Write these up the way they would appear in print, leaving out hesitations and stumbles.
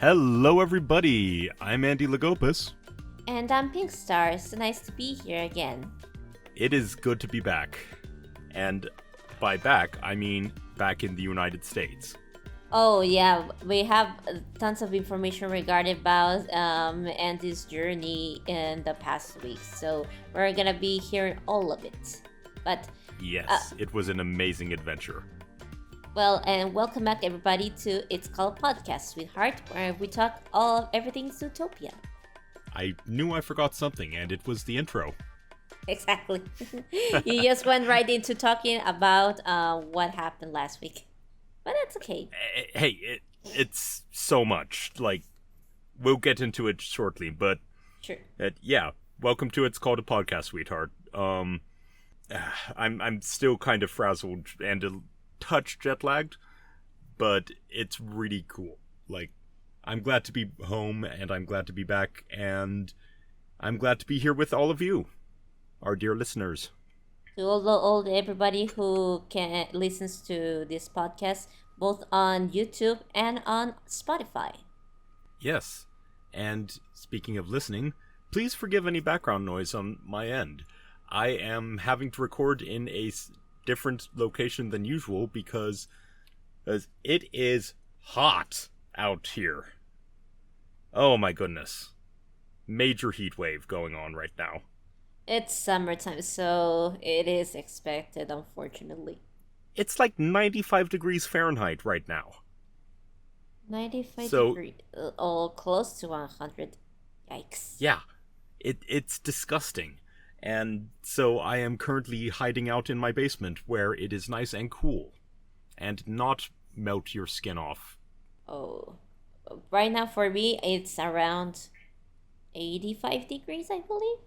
Hello everybody, I'm Andy Lagopus. And I'm PinkStar, so nice to be here again. It is good to be back. And by back, I mean back in the United States. Oh yeah, we have tons of information regarding about Andy's journey in the past week, so we're gonna be hearing all of it. But Yes, it was an amazing adventure. well, and welcome back everybody to It's Called Podcast, Sweetheart, where we talk everything Zootopia. I knew I forgot something, and it was the intro. Exactly. You just went right into talking about what happened last week. But that's okay. Hey, it's so much. Like, we'll get into it shortly, but Sure. Yeah, welcome to It's Called a Podcast, Sweetheart. I'm still kind of frazzled and a touch jet lagged, but it's really cool. Like, I'm glad to be home, and I'm glad to be back, and I'm glad to be here with all of you, our dear listeners. To all everybody who listens to this podcast, both on YouTube and on Spotify. Yes, and speaking of listening, please forgive any background noise on my end. I am having to record in a different location than usual because it is hot out here. Oh my goodness. Major heat wave going on right now. It's summertime, so it is expected, unfortunately. It's like 95 degrees Fahrenheit right now. 95 So- degrees, or close to 100. Yikes. Yeah, it's disgusting. And so I am currently hiding out in my basement where it is nice and cool. And not melt your skin off. Oh. Right now for me, it's around 85 degrees, I believe.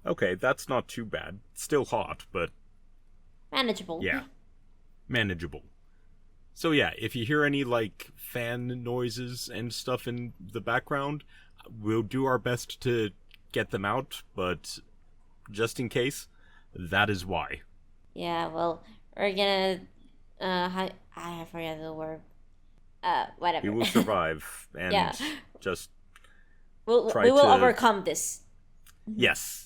Okay, that's not too bad. Still hot, but Manageable. yeah, manageable. So yeah, if you hear any like fan noises and stuff in the background, we'll do our best to get them out, but just in case, that is why. Yeah, well, we're gonna I forgot the word. Whatever. We will survive and Yeah. just we try will to- overcome this. yes.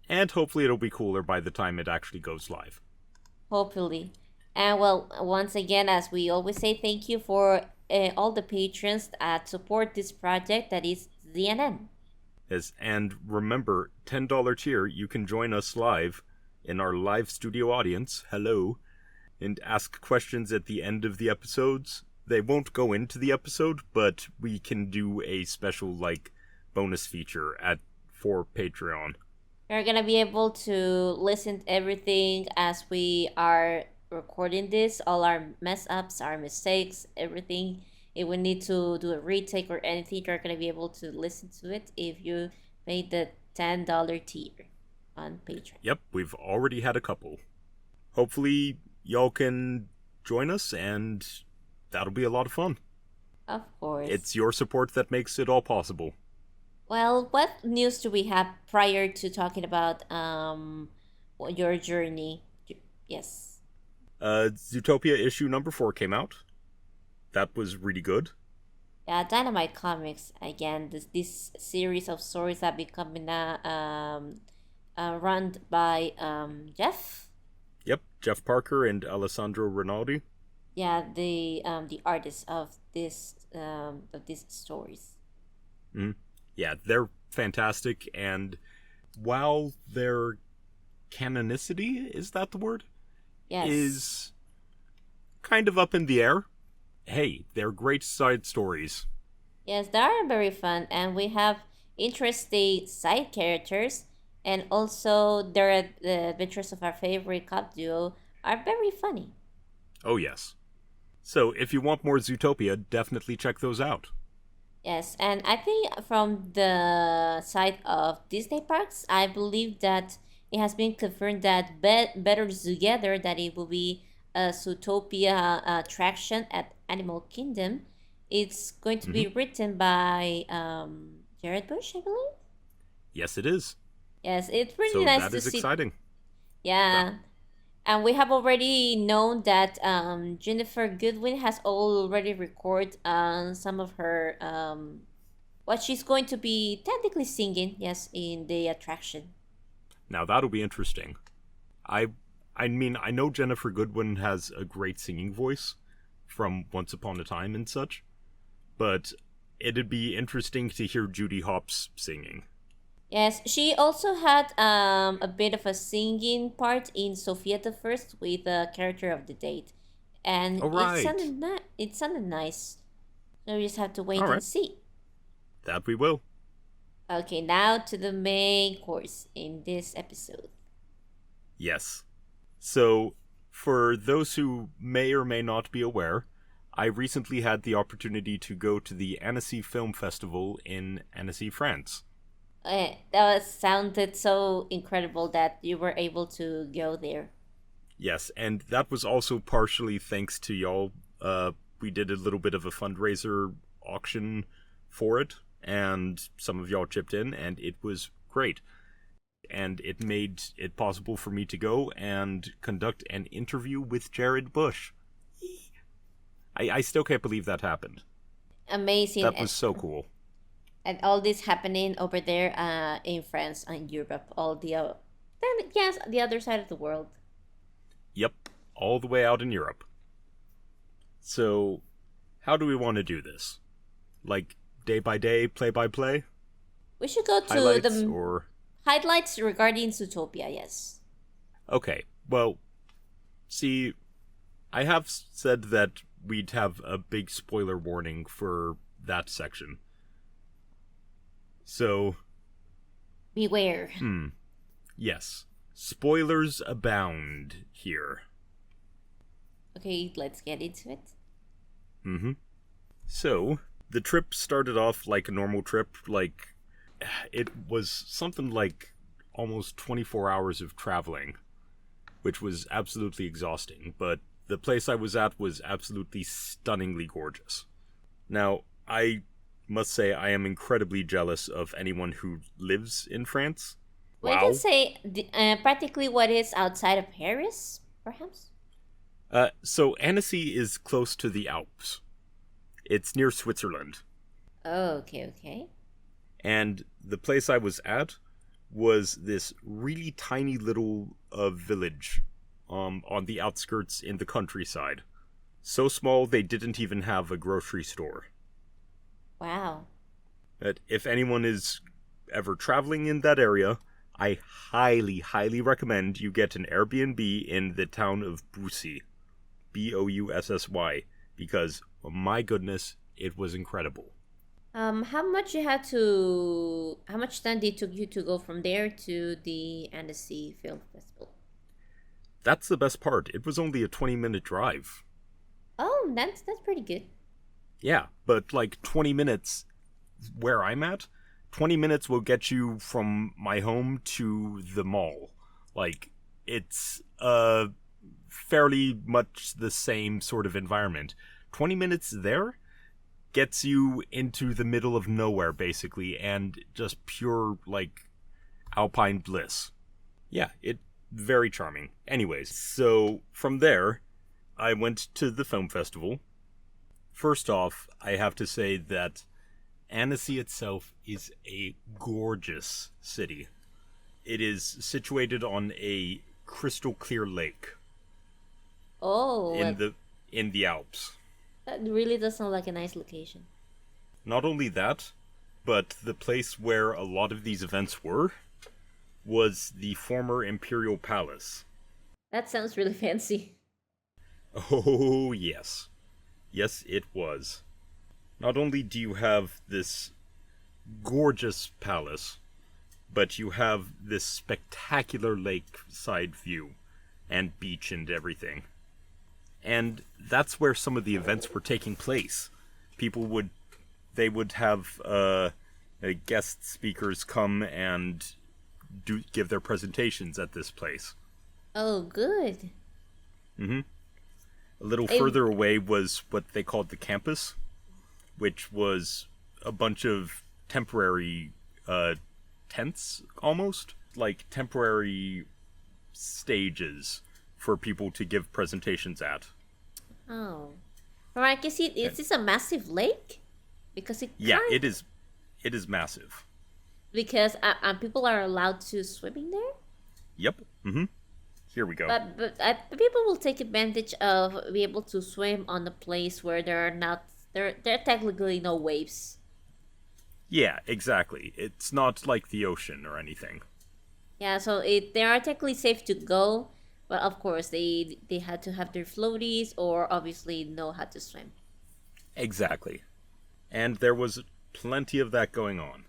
And hopefully it'll be cooler by the time it actually goes live. Hopefully. And well, once again, as we always say, thank you for all the patrons that support this project that is ZNN. Yes, and remember, $10 tier, you can join us live in our live studio audience, hello, and ask questions at the end of the episodes. They won't go into the episode, but we can do a special, like, bonus feature for Patreon. You're gonna be able to listen to everything as we are recording this, all our mess ups, our mistakes, everything. If we need to do a retake or anything, you're gonna be able to listen to it if you pay the $10 tier on Patreon. Yep, we've already had a couple. Hopefully, y'all can join us, and that'll be a lot of fun. Of course. It's your support that makes it all possible. Well, what news do we have prior to talking about your journey? Yes. Zootopia issue number 4 came out. That was really good. Yeah, Dynamite Comics again. This series of stories that becoming run by Jeff. Yep, Jeff Parker and Alessandro Rinaldi. Yeah, the artist of these stories. Yeah, they're fantastic, and while their canonicity, is that the word? Yes. Is kind of up in the air. Hey, they're great side stories. Yes, they are very fun, and we have interesting side characters, and also the adventures of our favorite cop duo are very funny. Oh yes. So if you want more Zootopia, definitely check those out. Yes, and I think from the side of Disney parks, I believe that it has been confirmed that Better Together, that it will be a Zootopia attraction at Animal Kingdom. It's going to be written by Jared Bush, I believe. Yes, it is. Yes, it's really So nice that to is see. exciting. Yeah, And we have already known that Jennifer Goodwin has already recorded some of her what she's going to be technically singing, yes, in the attraction. Now that'll be interesting. I I mean, I know Jennifer Goodwin has a great singing voice from Once Upon a Time and such, but it'd be interesting to hear Judy Hopps singing. Yes, she also had a bit of a singing part in Sophia the First with the character of the date, and All right. it sounded nice. So we just have to All wait and right. see. That we will. Okay, now to the main course in this episode. Yes. So, for those who may or may not be aware, I recently had the opportunity to go to the Annecy Film Festival in Annecy, France. Sounded so incredible that you were able to go there. Yes, and that was also partially thanks to y'all. We did a little bit of a fundraiser auction for it, and some of y'all chipped in, and it was great. And it made it possible for me to go and conduct an interview with Jared Bush. I still can't believe that happened. Amazing. That was so cool. And all this happening over there in France and Europe, then yes, the other side of the world. Yep, all the way out in Europe. So, how do we want to do this? Like, day by day, play by play? We should go to Highlights the or... highlights regarding Zootopia, yes. Okay, well, see, I have said that we'd have a big spoiler warning for that section. So... Beware. Yes. Spoilers abound here. Okay, let's get into it. So, the trip started off like a normal trip, like, it was something like almost 24 hours of traveling, which was absolutely exhausting, but the place I was at was absolutely stunningly gorgeous. Now, I must say I am incredibly jealous of anyone who lives in France. We can say practically what is outside of Paris, perhaps? So Annecy is close to the Alps. It's near Switzerland. Oh, okay. And the place I was at was this really tiny little village on the outskirts in the countryside. So small they didn't even have a grocery store. Wow. But if anyone is ever traveling in that area, I highly, highly recommend you get an Airbnb in the town of Boussy. Boussy. Because, my goodness, it was incredible. How much time did it took you to go from there to the Annecy Film Festival? That's the best part. It was only a 20-minute drive. Oh, that's pretty good. Yeah, but like 20 minutes where I'm at, 20 minutes will get you from my home to the mall. Like, it's fairly much the same sort of environment. 20 minutes there gets you into the middle of nowhere, basically, and just pure, like, alpine bliss. Yeah, it very charming. Anyways, so from there, I went to the film festival. First off, I have to say that Annecy itself is a gorgeous city. It is situated on a crystal clear lake. Oh, in the Alps. that really does sound like a nice location. Not only that, but the place where a lot of these events were was the former Imperial Palace. That sounds really fancy. Oh, yes. Yes, it was. Not only do you have this gorgeous palace, but you have this spectacular lakeside view and beach and everything. And that's where some of the events were taking place. They would have guest speakers come and give their presentations at this place. Oh, good. A little further away was what they called the campus, which was a bunch of temporary tents, almost like temporary stages for people to give presentations at. Oh. From I can see, is this a massive lake? Because it Yeah, kind it is. It is massive. because people are allowed to swimming there. Yep. Here we go. But people will take advantage of be able to swim on a place where there are technically no waves. Yeah, exactly. It's not like the ocean or anything. Yeah, so they are technically safe to go, but of course they had to have their floaties or obviously know how to swim. Exactly. And there was plenty of that going on.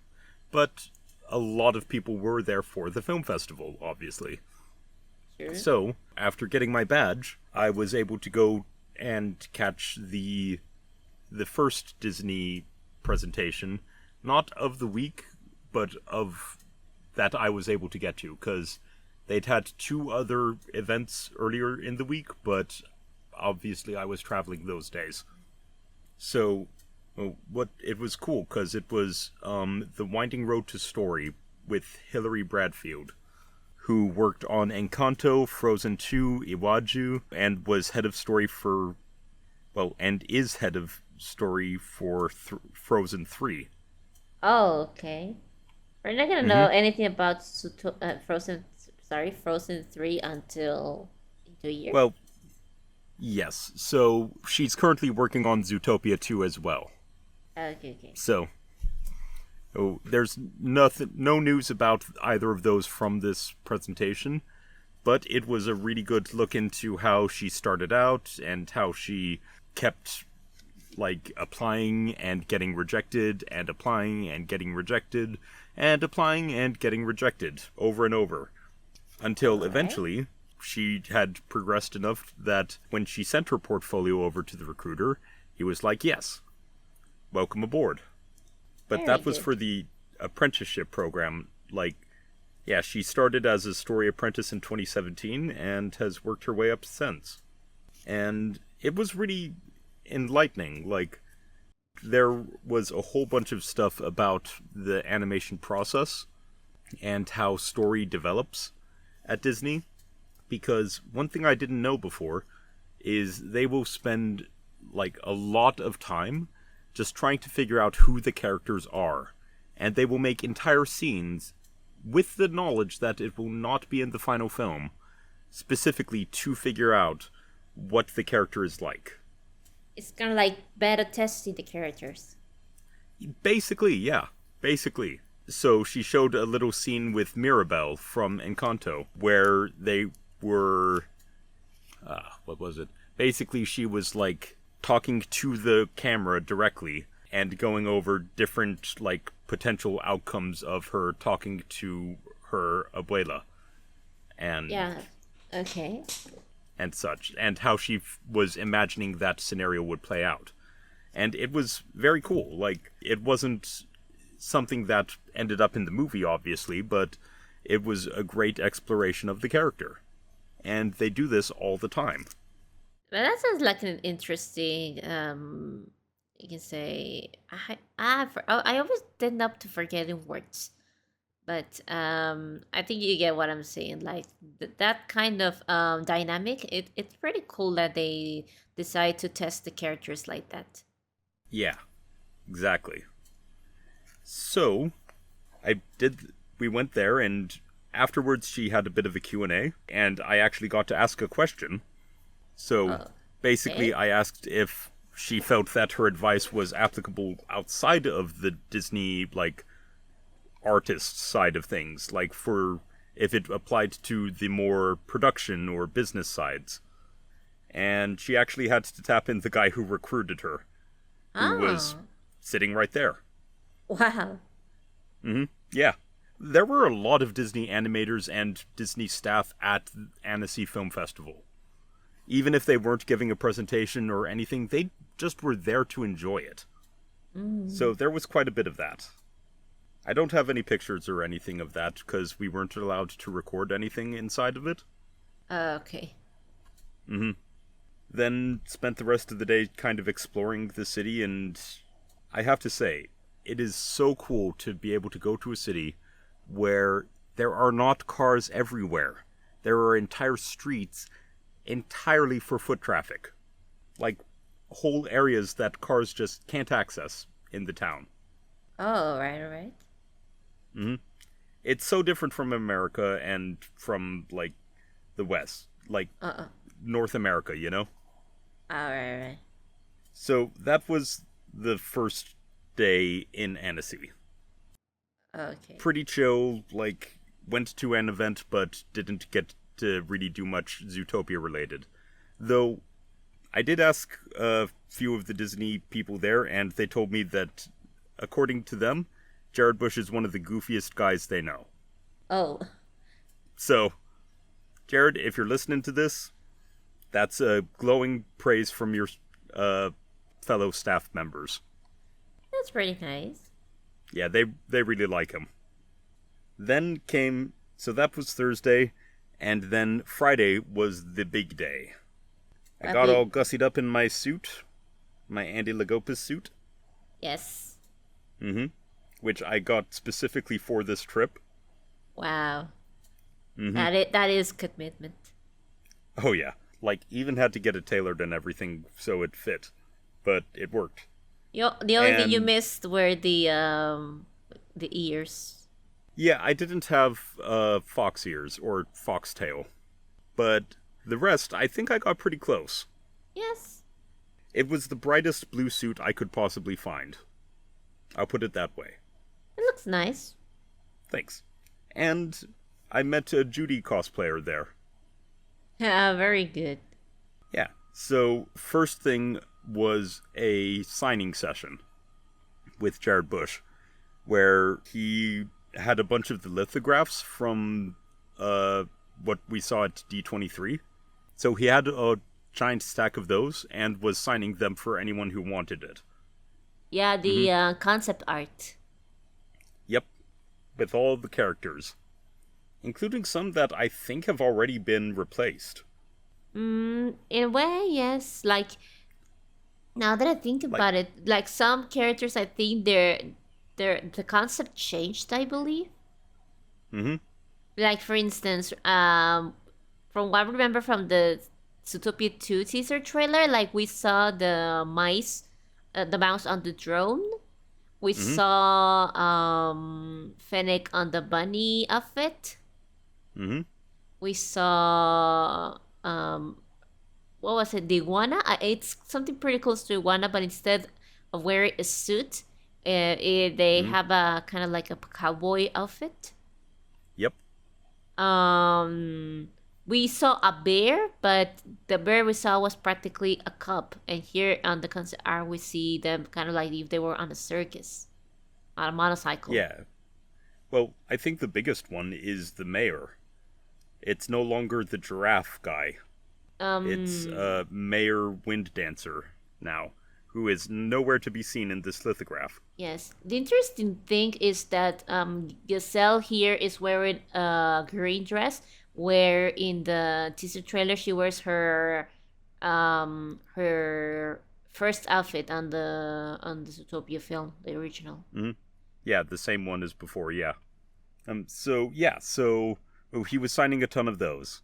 But a lot of people were there for the film festival, obviously. Sure. So, after getting my badge, I was able to go and catch the first Disney presentation, not of the week, but of that I was able to get to, because they'd had 2 other events earlier in the week, but obviously I was traveling those days. So, it was cool, because it was The Winding Road to Story with Hilary Bradfield, who worked on Encanto, Frozen 2, Iwaju, and was head of story for, and is head of story for Frozen 3. Oh, okay. We're not gonna know anything about Frozen 3 until into a year. Well, yes. So she's currently working on Zootopia 2 as well. Okay. So, there's no news about either of those from this presentation, but it was a really good look into how she started out and how she kept applying and getting rejected and applying and getting rejected and applying and getting rejected over and over until eventually she had progressed enough that when she sent her portfolio over to the recruiter, he was like, yes, welcome aboard. But Very that was good. for the apprenticeship program. She started as a story apprentice in 2017 and has worked her way up since. And it was really enlightening. There was a whole bunch of stuff about the animation process and how story develops at Disney, because one thing I didn't know before is they will spend a lot of time just trying to figure out who the characters are, and they will make entire scenes with the knowledge that it will not be in the final film, specifically to figure out what the character is like. It's kind of like beta testing the characters. Basically, yeah. Basically. So she showed a little scene with Mirabelle from Encanto, where they were... what was it? Basically, she was, talking to the camera directly and going over different, potential outcomes of her talking to her abuela. And... Yeah. Okay. and such, and how she was imagining that scenario would play out. And it was very cool. It wasn't something that ended up in the movie, obviously, but it was a great exploration of the character. And they do this all the time. But that sounds like an interesting. You can say I always tend up to forgetting words, but I think you get what I'm saying. That kind of dynamic. It's pretty cool that they decide to test the characters like that. Yeah, exactly. So, we went there, and afterwards she had a bit of a Q&A, and I actually got to ask a question. So, basically, I asked if she felt that her advice was applicable outside of the Disney, artist side of things, if it applied to the more production or business sides. And she actually had to tap in the guy who recruited her, who was sitting right there. Wow. Yeah. There were a lot of Disney animators and Disney staff at Annecy Film Festival. Even if they weren't giving a presentation or anything, they just were there to enjoy it. So there was quite a bit of that. I don't have any pictures or anything of that because we weren't allowed to record anything inside of it. Okay. Then spent the rest of the day kind of exploring the city, and I have to say, it is so cool to be able to go to a city where there are not cars everywhere. There are entire streets entirely for foot traffic. Like, whole areas that cars just can't access in the town. Oh, right. Hmm. It's so different from America and from, like, the West. Like, Uh-uh. North America, you know? All right. So that was the first day in Annecy. Okay. Pretty chill, like, went to an event but didn't get to really do much Zootopia related. Though, I did ask a few of the Disney people there, and they told me that, according to them, Jared Bush is one of the goofiest guys they know. Oh, So, Jared, if you're listening to this, that's a glowing praise from your fellow staff members. that's pretty nice. Yeah, they really like him. Then came, so that was Thursday, and then Friday was the big day. I got all gussied up in my suit, my Andy Lagopus suit. Yes. Mm-hmm. Which I got specifically for this trip. Wow. Mm-hmm. That is commitment. Oh yeah, like even had to get it tailored and everything so it fit, but it worked. The only thing you And missed were the ears. yeah, I didn't have fox ears or foxtail, but the rest I think I got pretty close. Yes. It was the brightest blue suit I could possibly find. I'll put it that way. It looks nice. Thanks. And I met a Judy cosplayer there. Yeah, very good. Yeah. So, first thing was a signing session with Jared Bush, where he had a bunch of the lithographs from what we saw at D23. So he had a giant stack of those and was signing them for anyone who wanted it. Yeah, the concept art. Yep. With all the characters. Including some that I think have already been replaced. In a way, yes. Like, now that I think about it, like some characters, I think the concept changed, I believe. Mm-hmm. Like, for instance, from what I remember from the Zootopia 2 teaser trailer, like we saw the mouse on the drone. We saw Fennec on the bunny outfit. Mm-hmm. We saw what was it? The iguana. It's something pretty close to iguana, but instead of wearing a suit, they have a kind of like a cowboy outfit. Yep. We saw a bear, but the bear we saw was practically a cub. And here on the concept art, we see them kind of like if they were on a circus, on a motorcycle. Yeah. Well, I think the biggest one is the mayor. It's no longer the giraffe guy. It's Mayor Wind Dancer now, who is nowhere to be seen in this lithograph. Yes. The interesting thing is that Gazelle here is wearing a green dress, where in the teaser trailer she wears her first outfit on the Zootopia film, the original. Mm-hmm. Yeah, the same one as before, yeah. So he was signing a ton of those.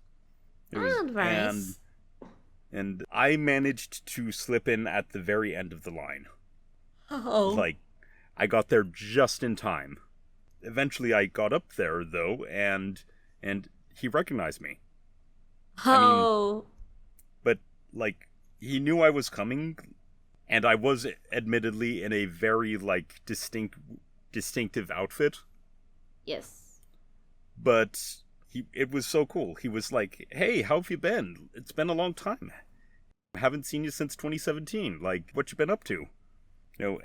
Right. And I managed to slip in at the very end of the line. Oh. Like, I got there just in time. Eventually I got up there, though, and he recognized me. Oh. But, like, he knew I was coming, and I was admittedly in a very, like, distinctive outfit. Yes. But it was so cool. He was like, "Hey, how have you been? It's been a long time. I haven't seen you since 2017. Like, what you been up to?"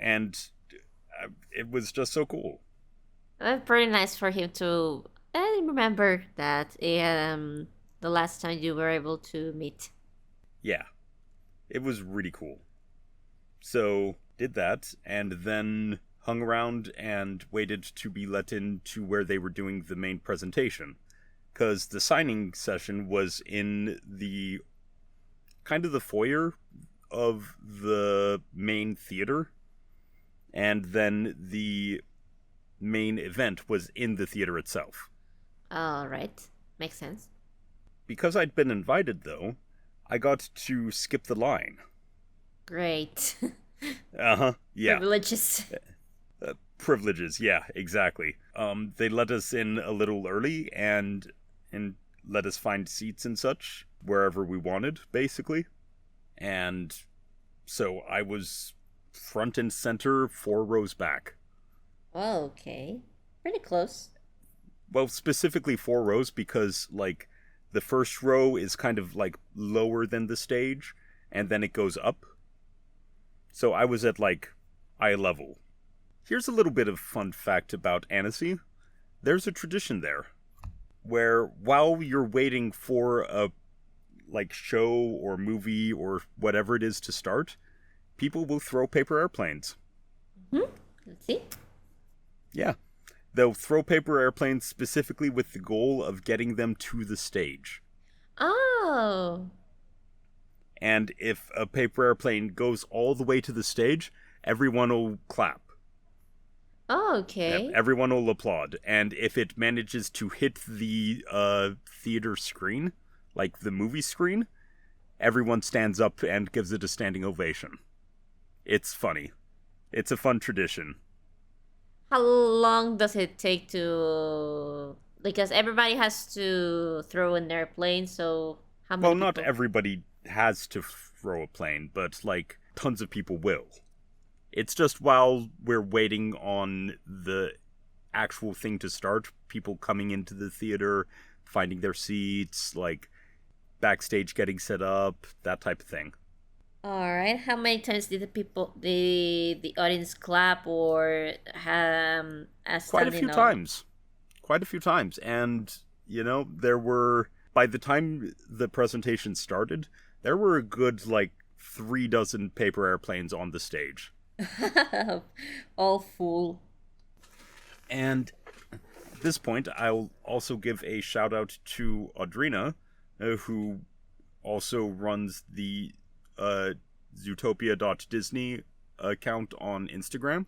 And it was just so cool. That's pretty nice for him to remember that the last time you were able to meet. Yeah. It was really cool. So, did that, and then hung around and waited to be let in to where they were doing the main presentation. Because the signing session was in the kind of the foyer of the main theater, and then the main event was in the theater itself. All right. Makes sense. Because I'd been invited, though, I got to skip the line. Great. Uh-huh, yeah. Privileges. Privileges, yeah, exactly. They let us in a little early and let us find seats and such wherever we wanted, basically. And so I was front and center, 4 rows back. Oh, okay. Pretty close. Well, specifically 4 rows because, like, the first row is kind of, like, lower than the stage, and then it goes up. So I was at, like, eye level. Here's a little bit of fun fact about Annecy. There's a tradition there where while you're waiting for a, like, show or movie or whatever it is to start, people will throw paper airplanes. Let's see. Yeah. They'll throw paper airplanes specifically with the goal of getting them to the stage. Oh. And if a paper airplane goes all the way to the stage, everyone will clap. Oh, okay. Everyone will applaud. And if it manages to hit the theater screen, like the movie screen, everyone stands up and gives it a standing ovation. It's funny. It's a fun tradition. How long does it take to... Because everybody has to throw in their plane, so how many Well, not people... everybody has to throw a plane, but, like, tons of people will. It's just while we're waiting on the actual thing to start, people coming into the theater, finding their seats, like, backstage getting set up, that type of thing. All right. How many times did the audience clap or a Quite a standing few O? times. Quite a few times. And, there were, by the time the presentation started, there were a good, like, 3 dozen paper airplanes on the stage. All full. And at this point, I'll also give a shout out to Audrina, who also runs the Zootopia.Disney account on Instagram.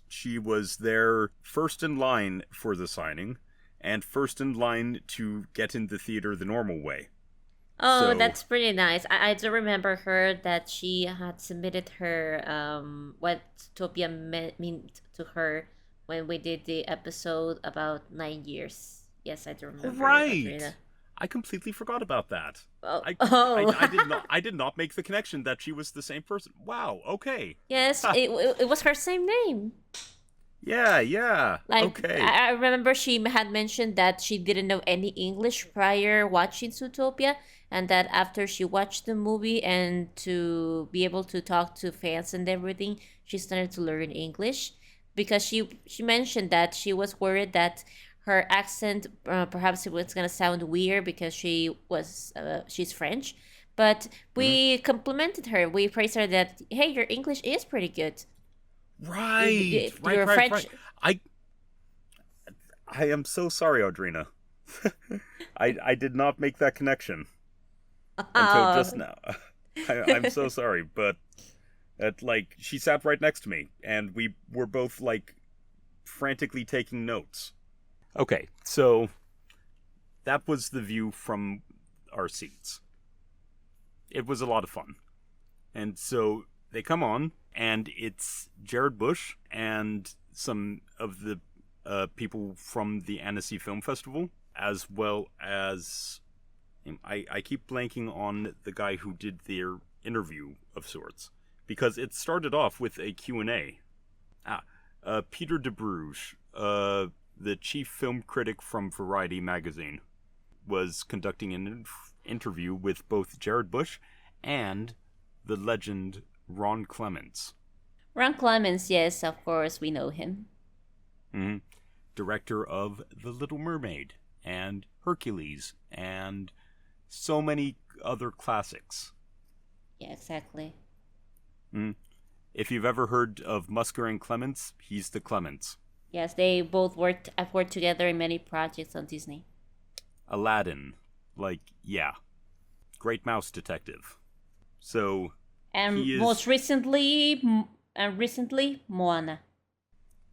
She was there first in line for the signing, and first in line to get in the theater the normal way. Oh, So, that's pretty nice. I do remember her that she had submitted her what Zootopia meant to her when we did the episode about 9 years. Yes, I do remember it, right. Audrina. I completely forgot about that. Oh, I did not make the connection that she was the same person. Wow, okay. Yes, it was her same name. Yeah, Like okay. I remember she had mentioned that she didn't know any English prior watching Zootopia, and that after she watched the movie and to be able to talk to fans and everything, she started to learn English because she mentioned that she was worried that her accent perhaps it was gonna sound weird because she's French, but we complimented her. We praised her that hey, your English is pretty good. Right. Your French. I am so sorry, Audrina. I did not make that connection until just now. I'm so sorry, but like she sat right next to me, and we were both like frantically taking notes. Okay, so that was the view from our seats. It was a lot of fun, and so they come on, and it's Jared Bush and some of the people from the Annecy Film Festival, as well as I keep blanking on the guy who did their interview of sorts, because it started off with a Q&A. Peter de Bruges, the chief film critic from Variety magazine, was conducting an interview with both Jared Bush and the legend Ron Clements. Ron Clements, yes, of course, we know him. Mm-hmm. Director of The Little Mermaid and Hercules and so many other classics. Yeah, exactly. Mm-hmm. If you've ever heard of Musker and Clements, he's the Clements. Yes, they both have worked together in many projects on Disney. Aladdin, yeah. Great Mouse Detective. So, and most recently, Moana.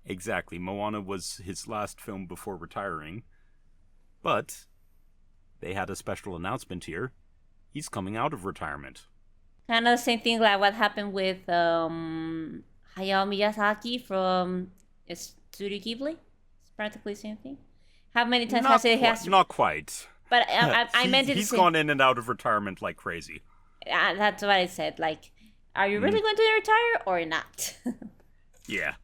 Exactly. Moana was his last film before retiring. But they had a special announcement here. he's coming out of retirement. Kind of the same thing like what happened with Hayao Miyazaki from Studio Ghibli. It's practically the same thing. How many times has Not quite. But I meant it. He's gone in and out of retirement like crazy. That's what I said. Like, are you really going to retire or not? Yeah.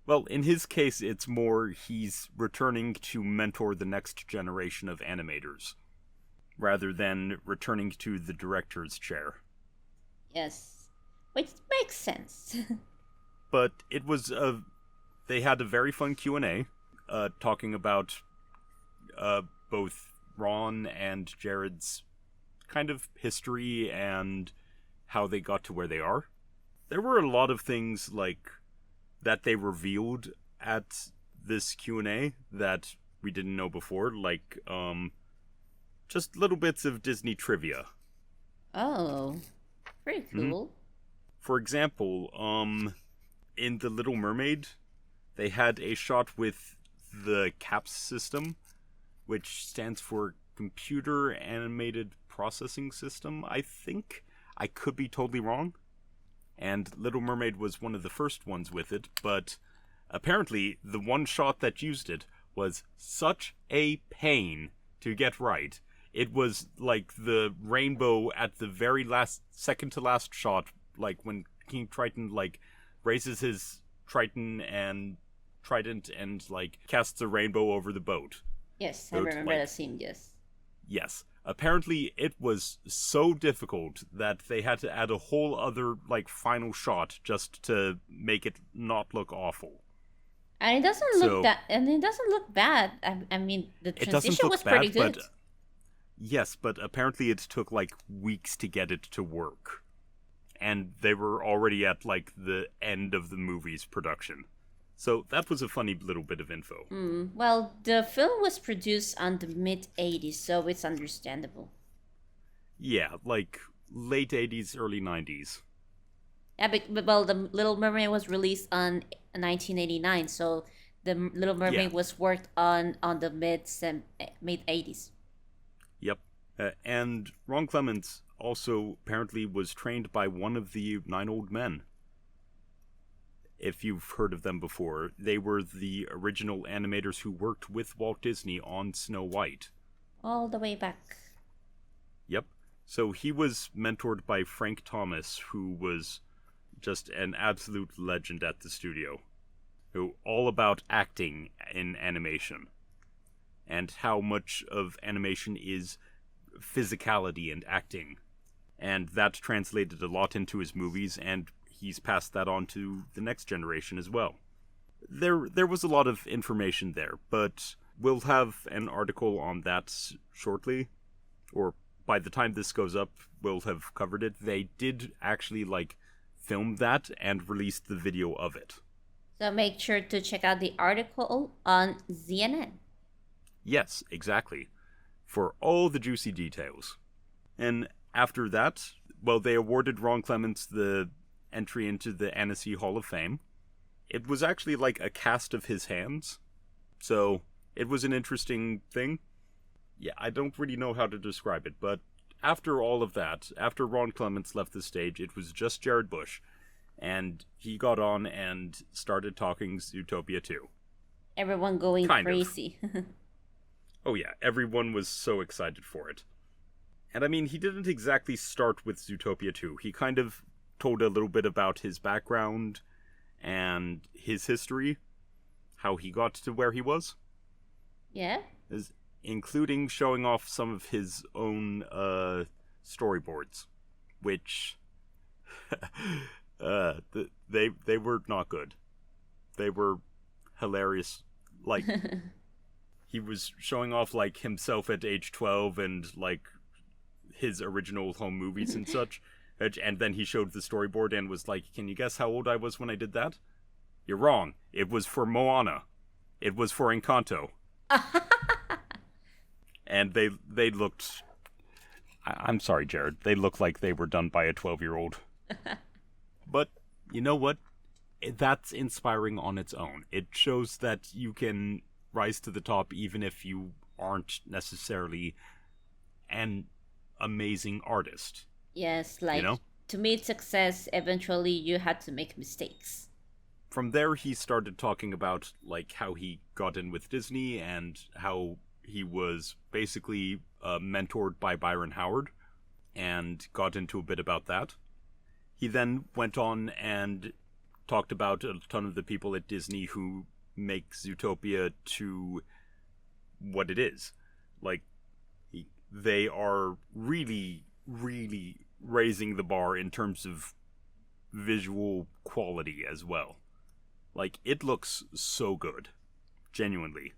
Well, in his case, it's more he's returning to mentor the next generation of animators, rather than returning to the director's chair. Yes, which makes sense. But it was they had a very fun Q&A, talking about both Ron and Jared's kind of history and how they got to where they are. There were a lot of things like that they revealed at this Q&A that we didn't know before, like just little bits of Disney trivia. Oh, pretty cool. For example, in The Little Mermaid, they had a shot with the CAPS system, which stands for Computer Animated Processing System, I think. I could be totally wrong. And Little Mermaid was one of the first ones with it, but apparently the one shot that used it was such a pain to get right. It was like the rainbow at the very last, second to last shot, like when King Triton like raises his trident and like casts a rainbow over the boat. Yes, I remember that scene, yes. Yes. Apparently it was so difficult that they had to add a whole other like final shot just to make it not look awful. And it doesn't look bad. I mean, the transition was pretty good. But, yes, but apparently it took like weeks to get it to work. And they were already at like the end of the movie's production. So that was a funny little bit of info. Well, the film was produced on the mid-'80s, so it's understandable. Yeah, like late 80s, early 90s. Yeah, but well, The Little Mermaid was released on 1989, so The Little Mermaid was worked on the mid-'80s. Yep. And Ron Clements also apparently was trained by one of the 9 Old Men. If you've heard of them before, they were the original animators who worked with Walt Disney on Snow White. All the way back. Yep. So he was mentored by Frank Thomas, who was just an absolute legend at the studio. Who all about acting in animation. And how much of animation is physicality and acting. And that translated a lot into his movies, and he's passed that on to the next generation as well. There was a lot of information there, but we'll have an article on that shortly, or by the time this goes up, we'll have covered it. They did actually film that and released the video of it. So make sure to check out the article on CNN. Yes, exactly. For all the juicy details. And after that, well, they awarded Ron Clements the entry into the Annecy Hall of Fame. It was actually like a cast of his hands, so it was an interesting thing. Yeah, I don't really know how to describe it, but after all of that, after Ron Clements left the stage, it was just Jared Bush, and he got on and started talking Zootopia 2. Everyone going crazy. Oh yeah, everyone was so excited for it. And I mean, he didn't exactly start with Zootopia 2. He kind of told a little bit about his background and his history, how he got to where he was. Yeah. Including showing off some of his own storyboards, which they were not good. They were hilarious. Like, he was showing off like himself at age 12 and like his original home movies and such. And then he showed the storyboard and was like, "Can you guess how old I was when I did that?" You're wrong. It was for Moana. It was for Encanto. And they looked... I'm sorry, Jared. They looked like they were done by a 12-year-old. But, you know what? That's inspiring on its own. It shows that you can rise to the top even if you aren't necessarily an amazing artist. Yes, You like know? to meet success, eventually you had to make mistakes. From there, he started talking about like how he got in with Disney and how he was basically mentored by Byron Howard, and got into a bit about that. He then went on and talked about a ton of the people at Disney who make Zootopia to what it is. Like, they are really, really raising the bar in terms of visual quality as well. Like, it looks so good. Genuinely.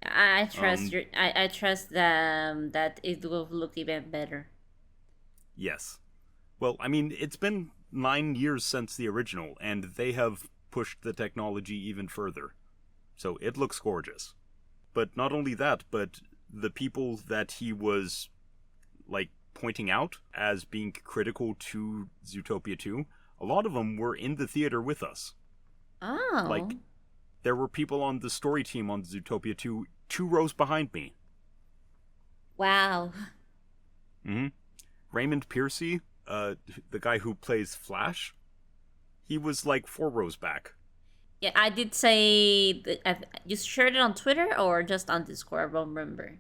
I trust Um, your. I trust that it will look even better. yes. Well, I mean, it's been 9 years since the original, and they have pushed the technology even further. So it looks gorgeous. But not only that, but the people that he was, like, pointing out as being critical to Zootopia 2, a lot of them were in the theater with us. Oh, Like, there were people on the story team on Zootopia 2, 2 rows behind me. wow. Mm-hmm. Raymond Piercy, the guy who plays Flash, he was like 4 rows back. Yeah, I did say that. You shared it on Twitter or just on Discord? I don't remember.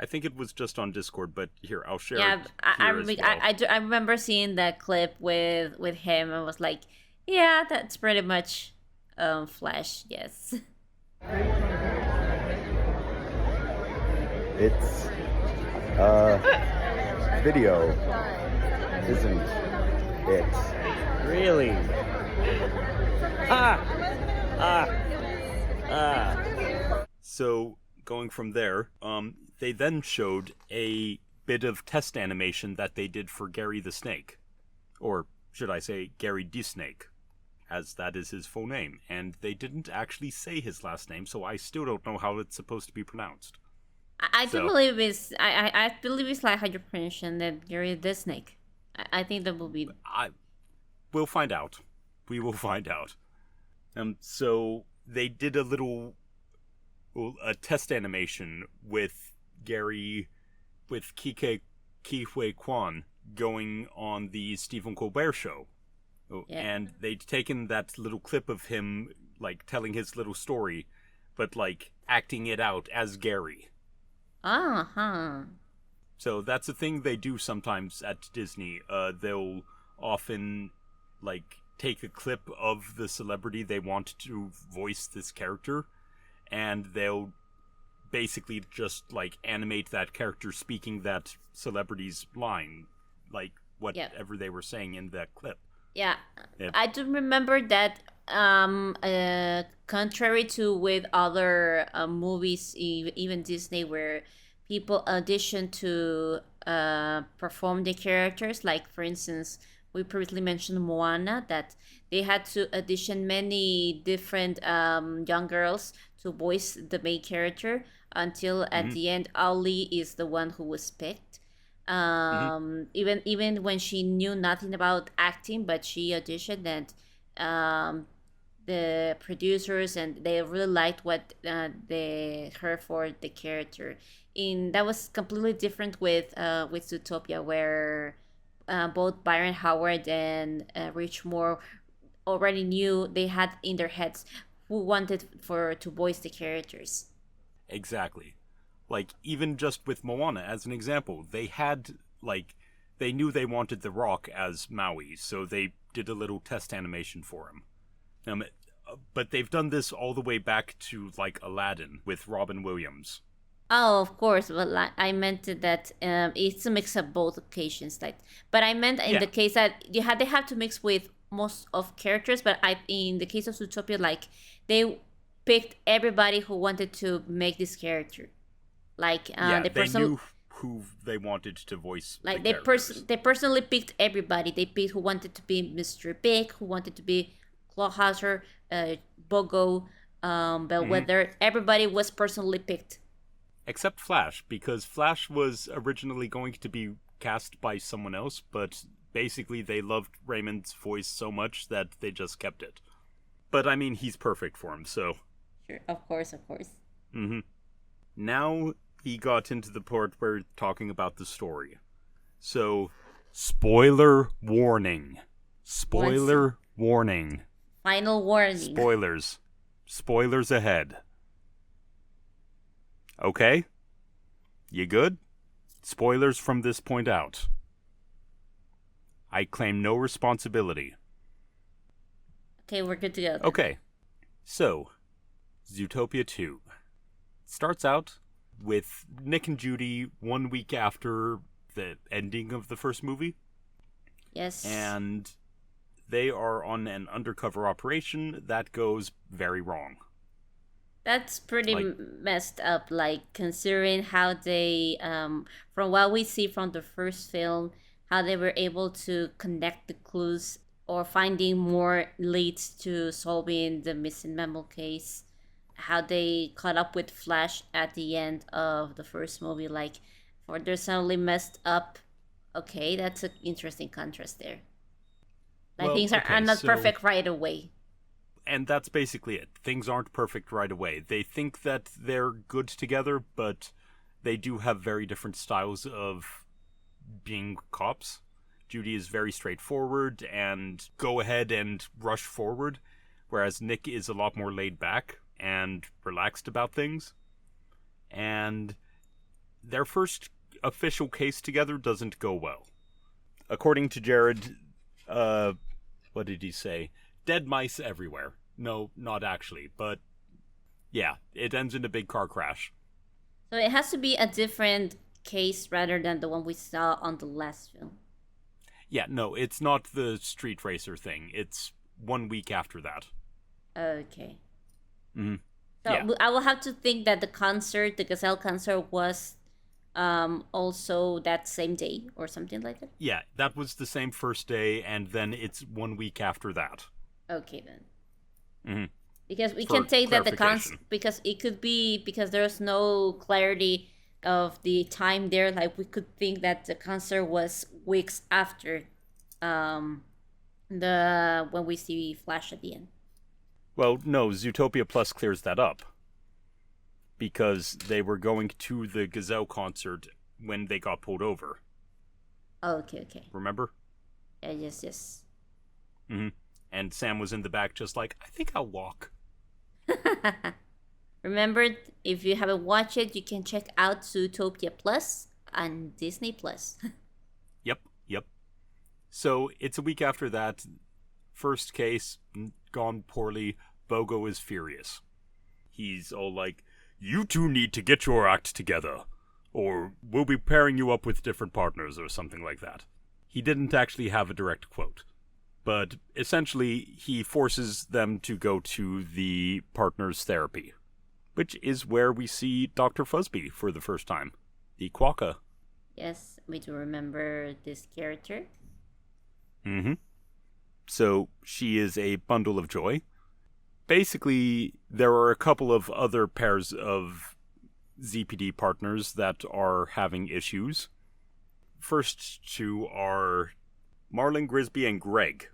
I think it was just on Discord, but here, I'll share Yeah, it here as well. I remember seeing that clip with him and was like, yeah, that's pretty much Flash. Yes. It's video, isn't it? Really? Ah! Ah! Ah! So, going from there, they then showed a bit of test animation that they did for Gary the Snake. Or should I say Gary D. Snake, as that is his full name. And they didn't actually say his last name, so I still don't know how it's supposed to be pronounced. I do believe it's I believe it's like how you pronounce that Gary the Snake. I think that will be. We'll find out. We will find out. So they did a test animation with Gary, with Ki Kwan going on the Stephen Colbert show. Yeah. And they'd taken that little clip of him, like, telling his little story, but, like, acting it out as Gary. Uh-huh. So that's a thing they do sometimes at Disney. They'll often, like, take a clip of the celebrity they want to voice this character, and they'll basically just, like, animate that character speaking that celebrity's line, like, whatever they were saying in that clip. Yeah. Yep. I do remember that contrary to with other movies, even Disney, where people audition to perform the characters, like for instance, we previously mentioned Moana, that they had to audition many different young girls to voice the main character until at the end Ali is the one who was picked. Even when she knew nothing about acting, but she auditioned, and the producers and they really liked what they heard for the character. In that was completely different with Zootopia, where both Byron Howard and Rich Moore already knew, they had in their heads who wanted to voice the characters. Exactly. Like, even just with Moana as an example, they knew they wanted The Rock as Maui, so they did a little test animation for him. But they've done this all the way back to, like, Aladdin with Robin Williams. Oh, of course. Well, I meant that it's a mix of both occasions. But I meant in the case that they have to mix with most of characters. But in the case of Zootopia, like, they picked everybody who wanted to make this character. Like they knew who they wanted to voice. Like they personally picked everybody. They picked who wanted to be Mr. Big, who wanted to be Clawhauser, Bogo, Bellwether. Everybody was personally picked. Except Flash, because Flash was originally going to be cast by someone else, but basically they loved Raymond's voice so much that they just kept it. But I mean, he's perfect for him, so. Sure, of course. Now he got into the part where talking about the story. So, spoiler warning. Spoiler warning. Final warning. Spoilers. Spoilers ahead. Okay? You good? Spoilers from this point out. I claim no responsibility. Okay, we're good to go. Then. Okay. So, Zootopia 2 starts out with Nick and Judy 1 week after the ending of the first movie. Yes. And they are on an undercover operation that goes very wrong. That's pretty messed up, like, considering how they, from what we see from the first film, how they were able to connect the clues or finding more leads to solving the missing memo case. How they caught up with Flash at the end of the first movie, like, for they're suddenly messed up. Okay, that's an interesting contrast there. Like, Well, things are okay, not so- perfect right away. And that's basically it. Things aren't perfect right away. They think that they're good together, but they do have very different styles of being cops. Judy is very straightforward and go ahead and rush forward, whereas Nick is a lot more laid back and relaxed about things. And their first official case together doesn't go well. According to Jared, what did he say? Dead mice everywhere. No, not actually, but yeah, it ends in a big car crash. So it has to be a different case rather than the one we saw on the last film. Yeah, no, it's not the street racer thing. It's 1 week after that. Okay. Mm-hmm. So Yeah. I will have to think that the Gazelle concert was also that same day or something like that. Yeah, that was the same first day, and then it's 1 week after that. Okay then. Mm-hmm. Because we For can take that clarification. because it could be because there's no clarity of the time there. Like, we could think that the concert was weeks after the when we see Flash at the end. Well, no, Zootopia Plus clears that up. Because they were going to the Gazelle concert when they got pulled over. Oh, okay. Remember? Yeah, yes. Mm-hmm. And Sam was in the back just like, I think I'll walk. Remember, if you haven't watched it, you can check out Zootopia Plus on Disney Plus. Yep. So, it's a week after that. First case, gone poorly. Bogo is furious. He's all like, you two need to get your act together, or we'll be pairing you up with different partners or something like that. He didn't actually have a direct quote, but essentially he forces them to go to the partners therapy, which is where we see Dr. Fuzzby for the first time, the Quokka. Yes, we do remember this character. Mm-hmm. So she is a bundle of joy. Basically, there are a couple of other pairs of ZPD partners that are having issues. First two are Marlon Grisby and Greg.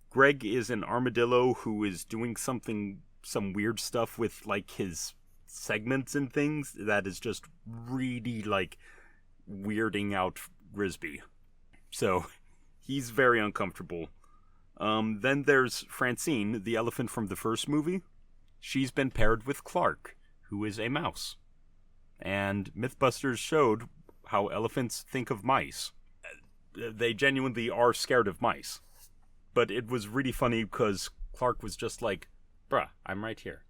Greg is an armadillo who is doing some weird stuff with, like, his segments and things that is just really, like, weirding out Grisby. So, he's very uncomfortable. Then there's Francine, the elephant from the first movie. She's been paired with Clark, who is a mouse. And Mythbusters showed how elephants think of mice. They genuinely are scared of mice. But it was really funny because Clark was just like, bruh, I'm right here.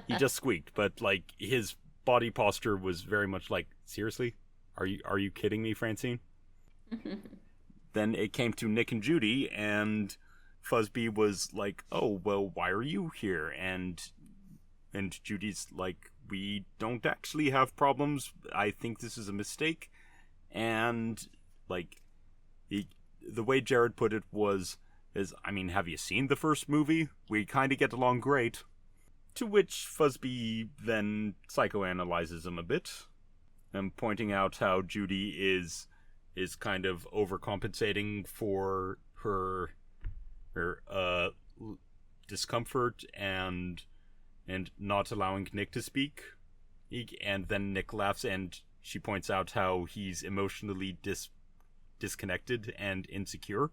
He just squeaked, but, like, his body posture was very much like, seriously? Are you kidding me, Francine? Then it came to Nick and Judy, and Fuzzby was like, oh, well, why are you here? And Judy's like, we don't actually have problems. I think this is a mistake. And, like, the way Jared put it I mean, have you seen the first movie? We kind of get along great. To which Fuzzby then psychoanalyzes him a bit, and pointing out how Judy is kind of overcompensating for her discomfort and not allowing Nick to speak. And then Nick laughs, and she points out how he's emotionally disconnected and insecure.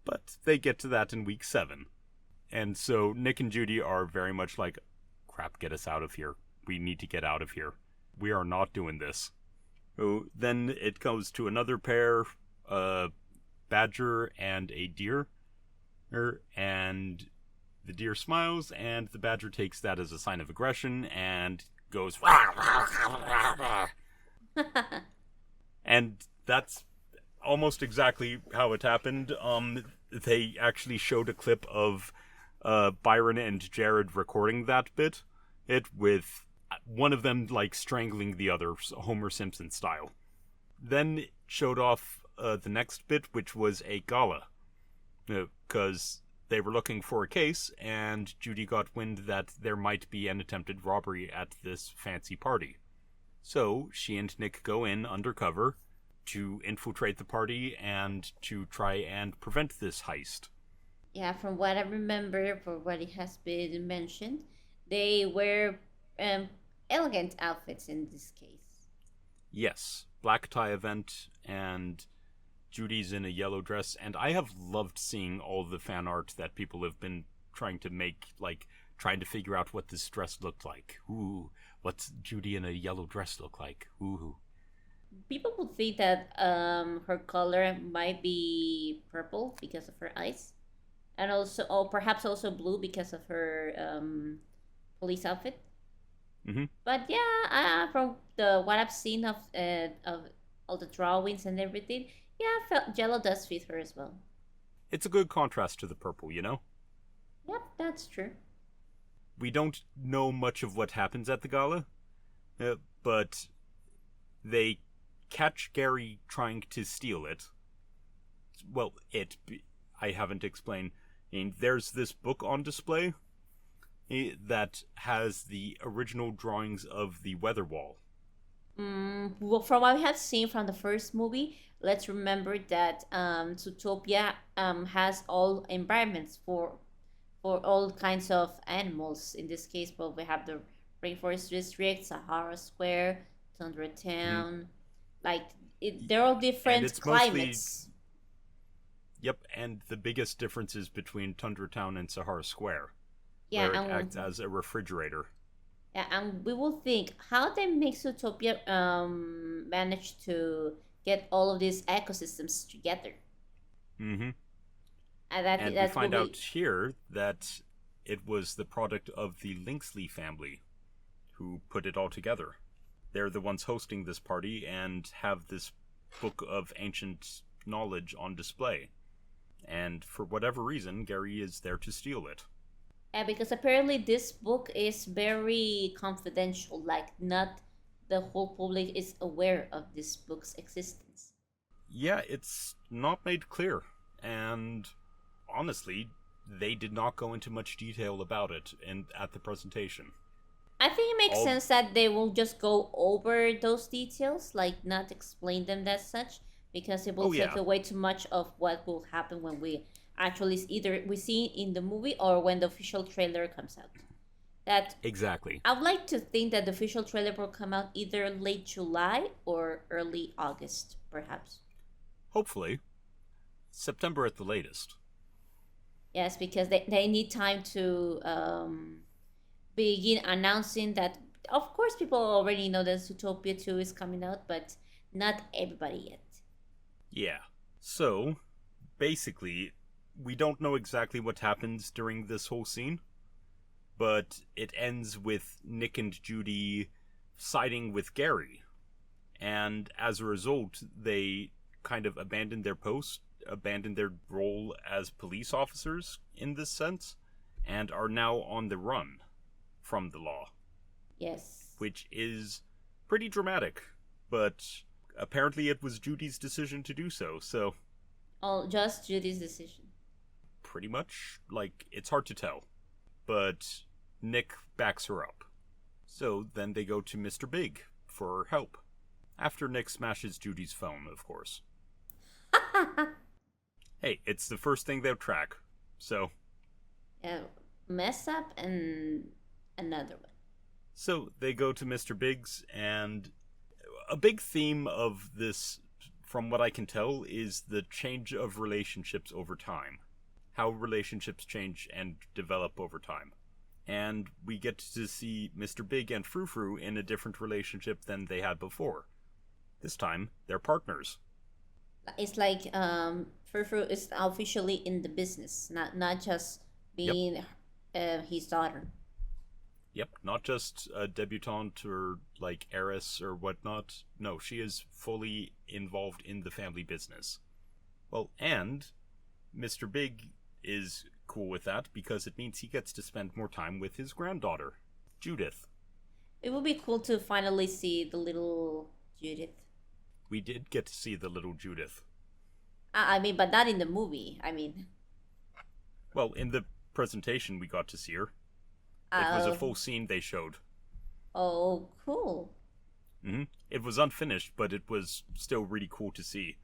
But they get to that in week 7. And so Nick and Judy are very much like, crap, get us out of here. We need to get out of here. We are not doing this. So then it goes to another pair, a badger and a deer. And the deer smiles, and the badger takes that as a sign of aggression and goes... And that's almost exactly how it happened. They actually showed a clip of Byron and Jared recording that bit. It with one of them like strangling the other, Homer Simpson style. Then it showed off the next bit, which was a gala. Because they were looking for a case, and Judy got wind that there might be an attempted robbery at this fancy party. So she and Nick go in undercover to infiltrate the party and to try and prevent this heist. Yeah, from what I remember, for what it has been mentioned, they wear elegant outfits in this case. Yes, black tie event, and Judy's in a yellow dress, and I have loved seeing all the fan art that people have been trying to make, like, trying to figure out what this dress looked like. Ooh, what's Judy in a yellow dress look like? Ooh. People would think that her color might be purple because of her eyes, and also, or perhaps also blue because of her police outfit. Mm-hmm. But yeah, from the what I've seen of all the drawings and everything, yeah, I felt yellow does fit her as well. It's a good contrast to the purple, you know? Yep, that's true. We don't know much of what happens at the gala, but they catch Gary trying to steal it. Well, I haven't explained. I mean, there's this book on display that has the original drawings of the weather wall. Well, from what we have seen from the first movie, let's remember that Zootopia has all environments for all kinds of animals. In this case, well, we have the Rainforest District, Sahara Square, Tundra Town. Like, they're all different climates. Yep, and the biggest difference is between Tundra Town and Sahara Square, yeah, where it acts as a refrigerator. Yeah, and we will think how they make Zootopia manage to get all of these ecosystems together. Mm-hmm. And we find out here that it was the product of the Linksley family who put it all together. They're the ones hosting this party and have this book of ancient knowledge on display. And for whatever reason, Gary is there to steal it. Yeah, because apparently this book is very confidential. Like, not the whole public is aware of this book's existence. Yeah, it's not made clear. And honestly, they did not go into much detail about it at the presentation. I think it makes sense that they will just go over those details, like not explain them that such, because it will take away too much of what will happen when we actually either we see in the movie or when the official trailer comes out. That exactly. I would like to think that the official trailer will come out either late July or early August, perhaps. Hopefully. September at the latest. Yes, because they need time to begin announcing that. Of course, people already know that Zootopia 2 is coming out, but not everybody yet. Yeah. So, basically, we don't know exactly what happens during this whole scene, but it ends with Nick and Judy siding with Gary. And as a result, they kind of abandon their post, abandon their role as police officers in this sense, and are now on the run from the law. Yes. Which is pretty dramatic, but apparently it was Judy's decision to do so, so... Oh, just Judy's decision. Pretty much. Like, it's hard to tell. But Nick backs her up. So then they go to Mr. Big for help. After Nick smashes Judy's phone, of course. Hey, it's the first thing they'll track, so... Mess up and another one. So they go to Mr. Big's, and a big theme of this from what I can tell, is the change of relationships over time. How relationships change and develop over time. And we get to see Mr. Big and Frou Frou in a different relationship than they had before. This time, they're partners. It's like Frou Frou is officially in the business, not just being his daughter. Yep, not just a debutante or like heiress or whatnot. No, she is fully involved in the family business. Well, and Mr. Big is cool with that because it means he gets to spend more time with his granddaughter, Judith. It would be cool to finally see the little Judith. We did get to see the little Judith. I mean, but not in the movie. I mean, well, in the presentation we got to see her. It was a full scene they showed. Oh, cool. It was unfinished, but it was still really cool to see.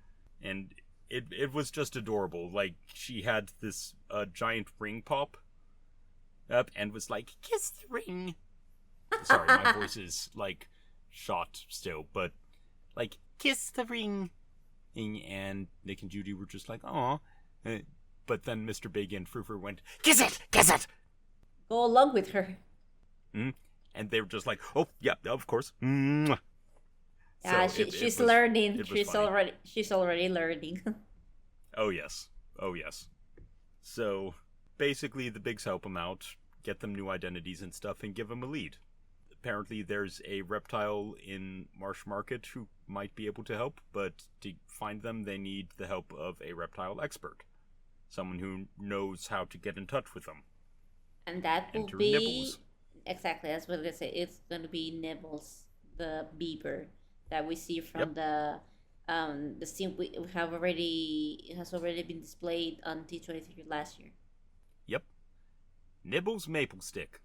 And it was just adorable. Like, she had this giant ring pop up and was like, kiss the ring. Sorry, my voice is, like, shot still, but, like, kiss the ring. And Nick and Judy were just like, aw. But then Mr. Big and Frou Frou went, kiss it! Kiss it! Go along with her. And they were just like, oh, yeah, of course. Mwah. Yeah, so she's learning. She's funny. already learning. Oh yes. So basically, the Bigs help them out, get them new identities and stuff, and give them a lead. Apparently, there's a reptile in Marsh Market who might be able to help, but to find them, they need the help of a reptile expert, someone who knows how to get in touch with them. And that will Enter be Nibbles. exactly, that's what I say. It's going to be Nibbles, the beaver that we see from the scene we have already. It has already been displayed on D23 last year. Yep, Nibbles Maple Stick,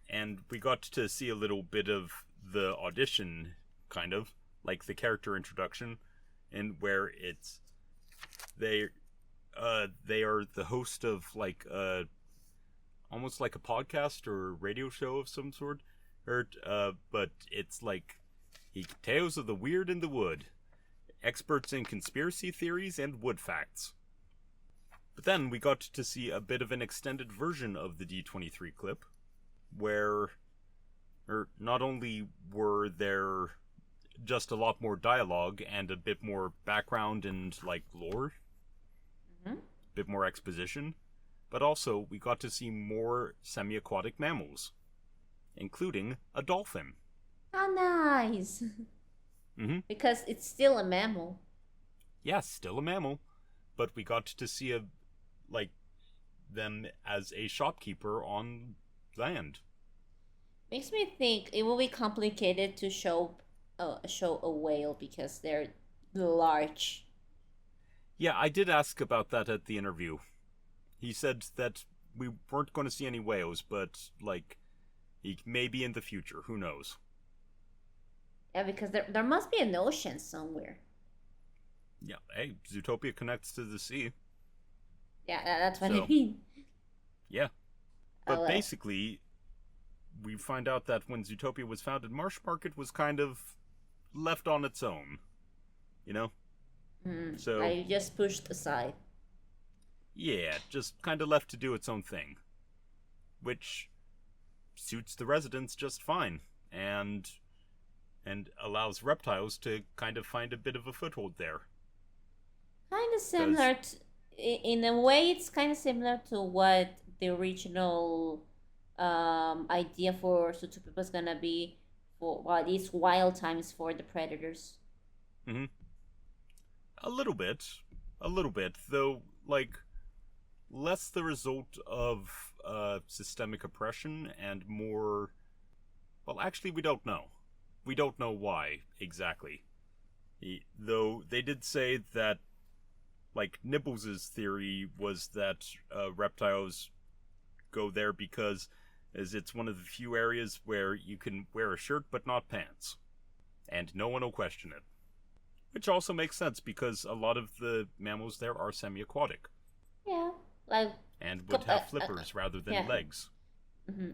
and we got to see a little bit of the audition, kind of like the character introduction, and where it's they are the host of like almost like a podcast or radio show of some sort, but it's like Tales of the Weird in the Wood, experts in conspiracy theories and wood facts. But then we got to see a bit of an extended version of the D23 clip, where not only were there just a lot more dialogue and a bit more background and like lore, a bit more exposition, but also we got to see more semi-aquatic mammals, including a dolphin. How nice! Because it's still a mammal. Yes, still a mammal, but we got to see them as a shopkeeper on land. Makes me think it will be complicated to show a whale because they're large. Yeah, I did ask about that at the interview. He said that we weren't going to see any whales, but maybe in the future, who knows? Yeah, because there must be an ocean somewhere. Yeah, hey, Zootopia connects to the sea. Yeah, that's what I mean. Yeah. But basically, we find out that when Zootopia was founded, Marsh Market was kind of left on its own. You know? So I just pushed aside. Yeah, just kind of left to do its own thing. Which suits the residents just fine. And allows reptiles to kind of find a bit of a foothold there. Kind of similar in a way, it's kind of similar to what the original idea for Zootopia was gonna be for what is wild times for the predators. A little bit, though, less the result of systemic oppression and more. Well, actually, we don't know. We don't know why exactly. Though they did say that, Nibbles' theory was that reptiles go there because it's one of the few areas where you can wear a shirt but not pants. And no one will question it. Which also makes sense because a lot of the mammals there are semi-aquatic. Yeah, and would have flippers rather than legs.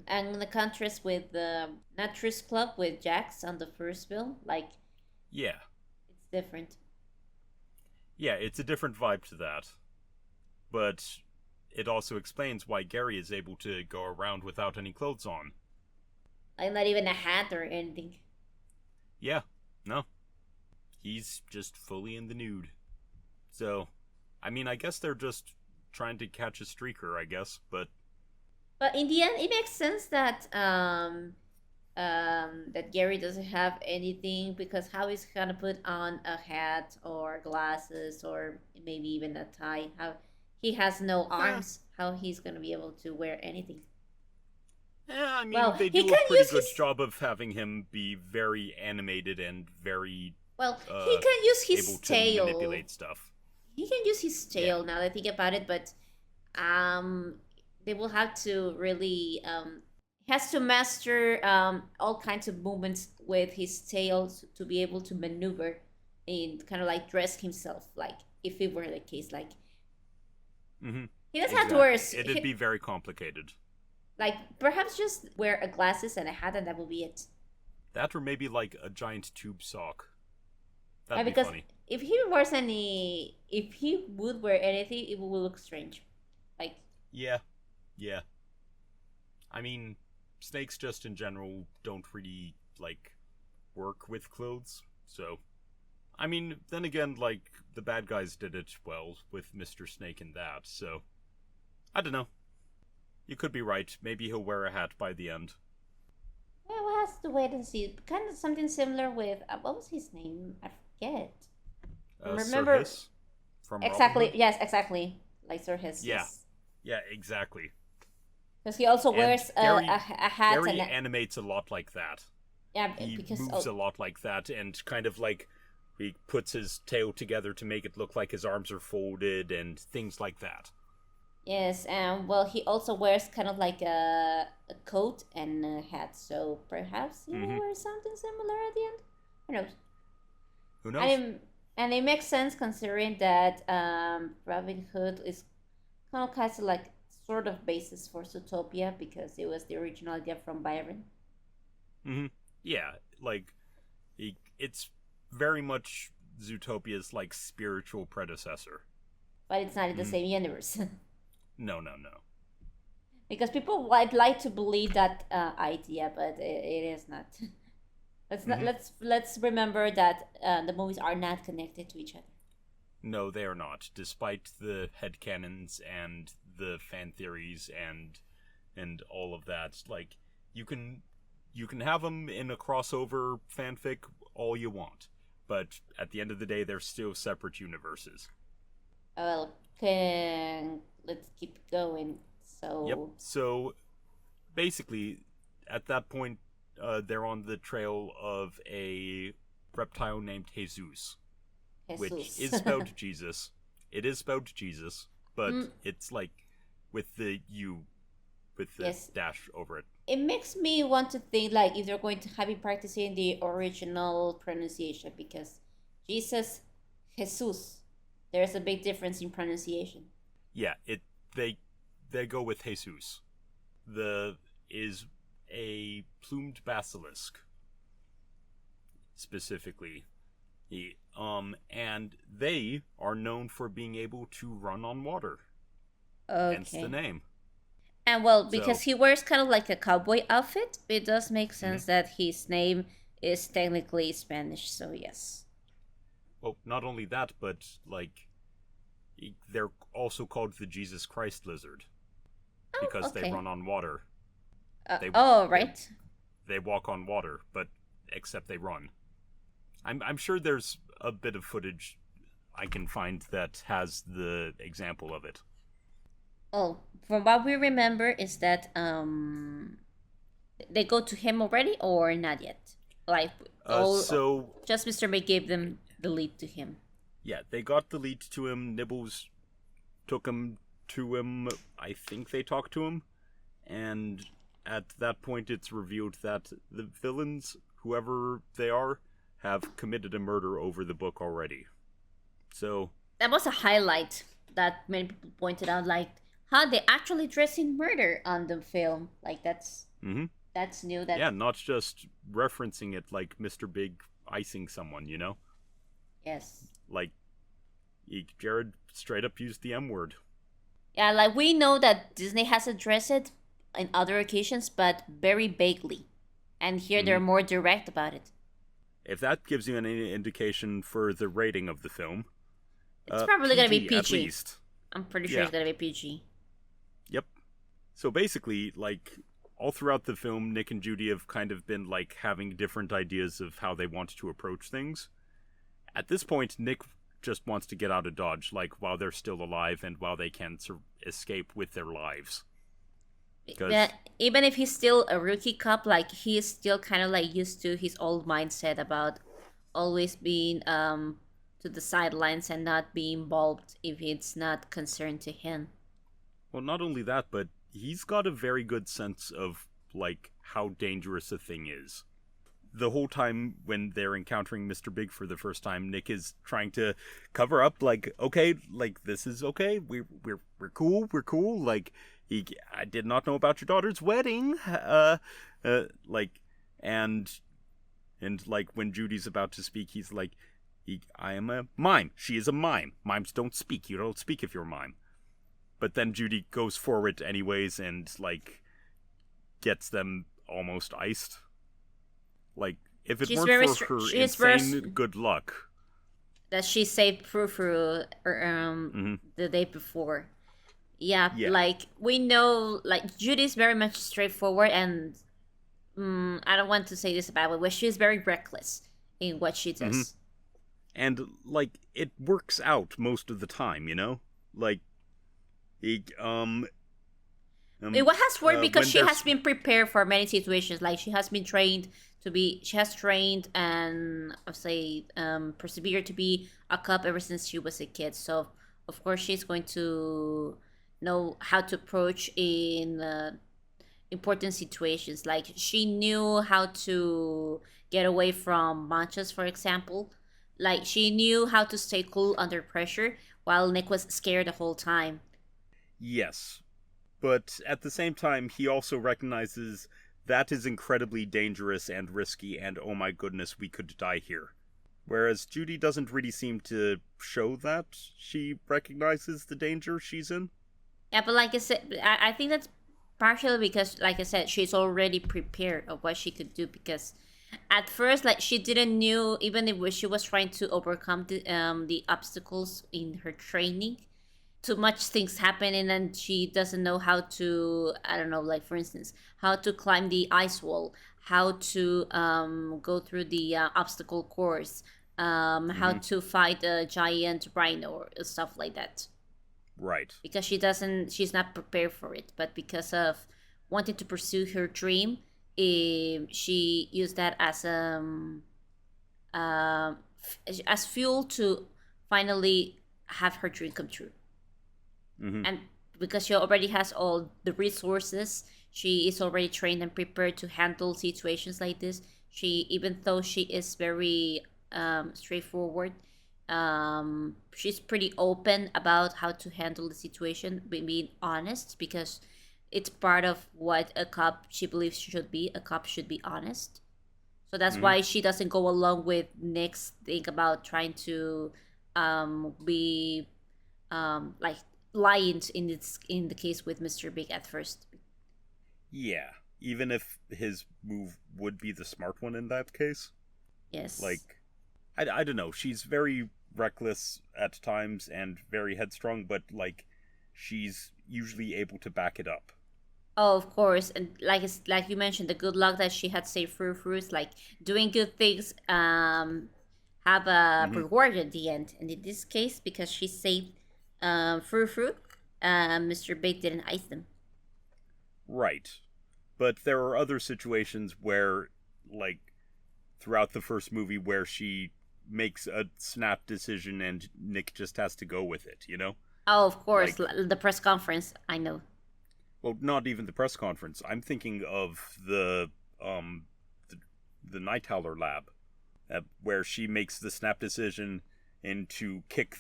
And the contrast with the Naturist Club with Jax on the first film, yeah, it's different. Yeah, it's a different vibe to that. But it also explains why Gary is able to go around without any clothes on. Like not even a hat or anything. Yeah, no. He's just fully in the nude. So, I mean, I guess they're just trying to catch a streaker, I guess, but... But in the end, it makes sense that that Gary doesn't have anything, because how is he gonna put on a hat or glasses or maybe even a tie? How he has no arms? How he's gonna be able to wear anything? Yeah, I mean, Well, they he do a can pretty use good his job of having him be very animated and very well, he can use his able to tail. manipulate stuff. He can use his tail, now that I think about it, but um, they will have to really he has to master all kinds of movements with his tail to be able to maneuver and kind of like dress himself, like if it were the case, like Mm-hmm. he doesn't have to wear It'd be very complicated. like perhaps just wear a glasses and a hat and that will be it. That or maybe like a giant tube sock. Yeah, That'd be because funny. if he would wear anything, it would look strange. Like Yeah. I mean, snakes just in general don't really, like, work with clothes, so... I mean, then again, like, the bad guys did it well with Mr. Snake and that, so... I don't know. You could be right. Maybe he'll wear a hat by the end. well, we'll have to wait and see. Kind of something similar with what was his name? I forget. Remember Sir Hiss from exactly? Robin Hood? Yes, exactly. Like Sir Hiss. Yeah. Yes. Yeah, exactly. Because he also And wears Gary- a hat Gary and animates a lot like that. yeah, He because moves a lot like that, and kind of like he puts his tail together to make it look like his arms are folded and things like that. yes, and well, he also wears kind of like a coat and a hat, so perhaps he will wear something similar at the end. Who knows? Who knows? And it makes sense considering that Robin Hood is kind of like sort of basis for Zootopia because it was the original idea from Byron. Yeah, like it's very much Zootopia's like spiritual predecessor. But it's not in the same universe. No. Because people would like to believe that idea, but it is not. Let's remember that the movies are not connected to each other. No, they are not. Despite the headcanons and the fan theories and all of that, like you can have them in a crossover fanfic all you want, but at the end of the day, they're still separate universes. Well, let's keep going. So Yep. So basically, at that point, they're on the trail of a reptile named Jesus, which is spelled Jesus. It is spelled Jesus, but it's like with the U, with the dash over it. It makes me want to think like if they're going to have been practicing the original pronunciation, because Jesus, there's a big difference in pronunciation. Yeah, they go with Jesus. Is a plumed basilisk specifically. And they are known for being able to run on water. Okay. Hence the name. And well, because he wears kind of like a cowboy outfit, it does make sense that his name is technically Spanish, so yes. Well, not only that, but like they're also called the Jesus Christ lizard because they run on water. Right. They walk on water, but except they run. I'm sure there's a bit of footage I can find that has the example of it. Oh, from what we remember is that they go to him already or not yet? Like just Mr. May gave them the lead to him. Yeah, they got the lead to him. Nibbles took him to him. I think they talked to him, and at that point, it's revealed that the villains, whoever they are, have committed a murder over the book already. So that was a highlight that many people pointed out, like how they actually dress in murder on the film. Like that's new. That yeah, not just referencing it like Mr. Big icing someone, you know. Yes. Like Jared straight up used the M word. Yeah, like we know that Disney has addressed it in other occasions, but very vaguely. And here they're more direct about it. If that gives you any indication for the rating of the film, it's probably going to be PG. At least. I'm pretty sure it's going to be PG. Yep. So basically, like, all throughout the film, Nick and Judy have kind of been, like, having different ideas of how they want to approach things. At this point, Nick just wants to get out of Dodge, like, while they're still alive and while they can escape with their lives. Yeah, even if he's still a rookie cop, like, he is still kind of, like, used to his old mindset about always being to the sidelines and not being involved if it's not concerned to him. Well, not only that, but he's got a very good sense of, like, how dangerous a thing is. The whole time when they're encountering Mr. Big for the first time, Nick is trying to cover up, like, okay, like, this is okay, we're cool, like, I did not know about your daughter's wedding, like, and like, when Judy's about to speak, he's like, I am a mime, she is a mime, mimes don't speak, you don't speak if you're a mime. But then Judy goes forward anyways and, like, gets them almost iced. Like, if it weren't for her insane good luck. That she saved Frou-Frou the day before. Yeah, like, we know, like, Judy's very much straightforward, and I don't want to say this about it, but she's very reckless in what she does. And, like, it works out most of the time, you know? Like, it has worked because she has been prepared for many situations. Like, she has been trained and persevered to be a cop ever since she was a kid. So of course she's going to know how to approach in important situations. Like, she knew how to get away from manchas, for example. Like, she knew how to stay cool under pressure while Nick was scared the whole time. Yes, but at the same time, he also recognizes that is incredibly dangerous and risky, and oh my goodness, we could die here. Whereas Judy doesn't really seem to show that she recognizes the danger she's in. Yeah, but like I said, I think that's partially because, like I said, she's already prepared of what she could do, because at first, like, she didn't know, even if she was trying to overcome the obstacles in her training, too much things happen, and then she doesn't know how to, I don't know, like, for instance, how to climb the ice wall, how to go through the obstacle course, how to fight a giant rhino or stuff like that. Right. Because she's not prepared for it, but because of wanting to pursue her dream, she used that as fuel to finally have her dream come true. And because she already has all the resources, she is already trained and prepared to handle situations like this. Even though she is very straightforward, she's pretty open about how to handle the situation, being honest, because it's part of what a cop, she believes, should be. A cop should be honest. So that's why she doesn't go along with Nick's thing about trying to be like lying in the case with Mr. Big at first. Yeah, even if his move would be the smart one in that case. Yes. Like, I don't know. She's very reckless at times and very headstrong, but, like, she's usually able to back it up. Oh, of course. And like you mentioned, the good luck that she had saved Frou-Frou's, like, doing good things have a reward at the end. And in this case, because she saved Frou-Frou, Mr. Big didn't ice them. Right. But there are other situations where, like, throughout the first movie where she makes a snap decision and Nick just has to go with it, you know? Oh, of course. Like, the press conference, I know. Well, not even the press conference. I'm thinking of the Night Howler lab, where she makes the snap decision and to kick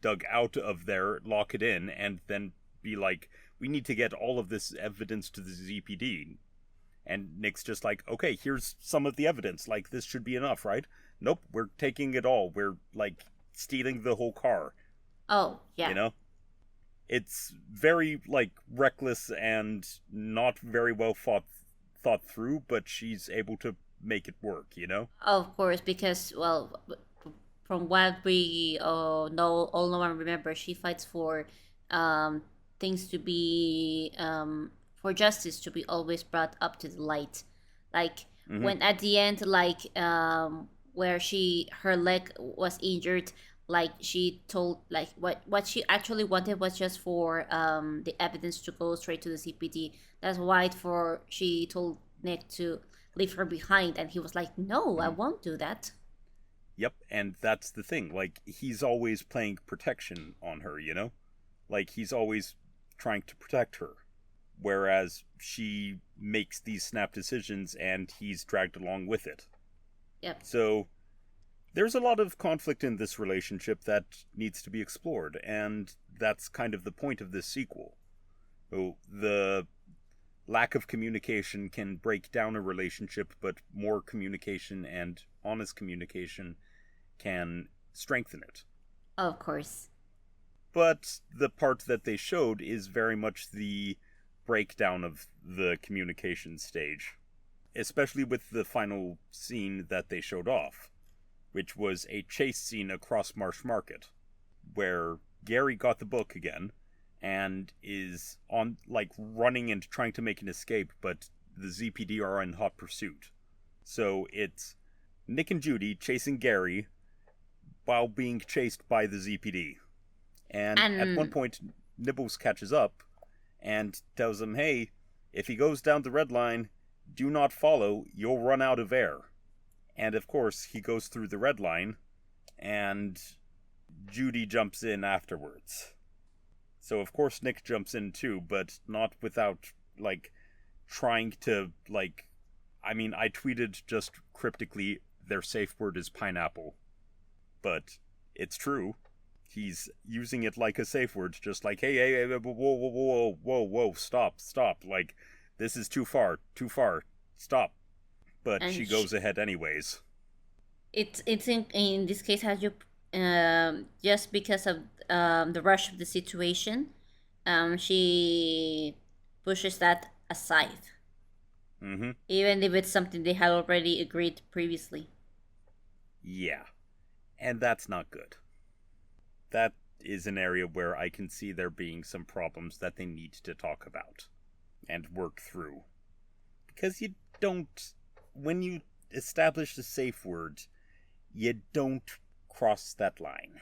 Doug out of there, lock it in, and then be like, we need to get all of this evidence to the ZPD. And Nick's just like, okay, here's some of the evidence. Like, this should be enough, right? Nope, we're taking it all. We're, like, stealing the whole car. Oh, yeah. You know? It's very, like, reckless and not very well thought through, but she's able to make it work, you know? Of course, because, well, from what we all know and remember, she fights for um, things to be, for justice to be always brought up to the light. Like, when at the end, like, where her leg was injured, like she told, like, what she actually wanted was just for the evidence to go straight to the CPD. That's why she told Nick to leave her behind, and he was like, no, I won't do that. Yep, and that's the thing. Like, he's always playing protection on her, you know? Like, he's always trying to protect her. Whereas she makes these snap decisions and he's dragged along with it. Yep. So, there's a lot of conflict in this relationship that needs to be explored, and that's kind of the point of this sequel. So, the lack of communication can break down a relationship, but more communication and honest communication can strengthen it. Of course. But the part that they showed is very much the breakdown of the communication stage, especially with the final scene that they showed off, which was a chase scene across Marsh Market, where Gary got the book again and is on, like, running and trying to make an escape, but the ZPD are in hot pursuit. So it's Nick and Judy chasing Gary while being chased by the ZPD. And at one point, Nibbles catches up and tells him, hey, if he goes down the red line, do not follow, you'll run out of air. And of course, he goes through the red line, and Judy jumps in afterwards. So of course Nick jumps in too, but not without, like, trying to, like, I mean, I tweeted just cryptically, their safe word is pineapple. But it's true. He's using it like a safe word, just like, hey, whoa, stop, like, this is too far, stop. But she goes ahead anyways. It's in this case, as you just because of the rush of the situation, she pushes that aside. Mm-hmm. Even if it's something they had already agreed previously. Yeah. And that's not good. That is an area where I can see there being some problems that they need to talk about and work through. Because you don't, when you establish a safe word, you don't cross that line.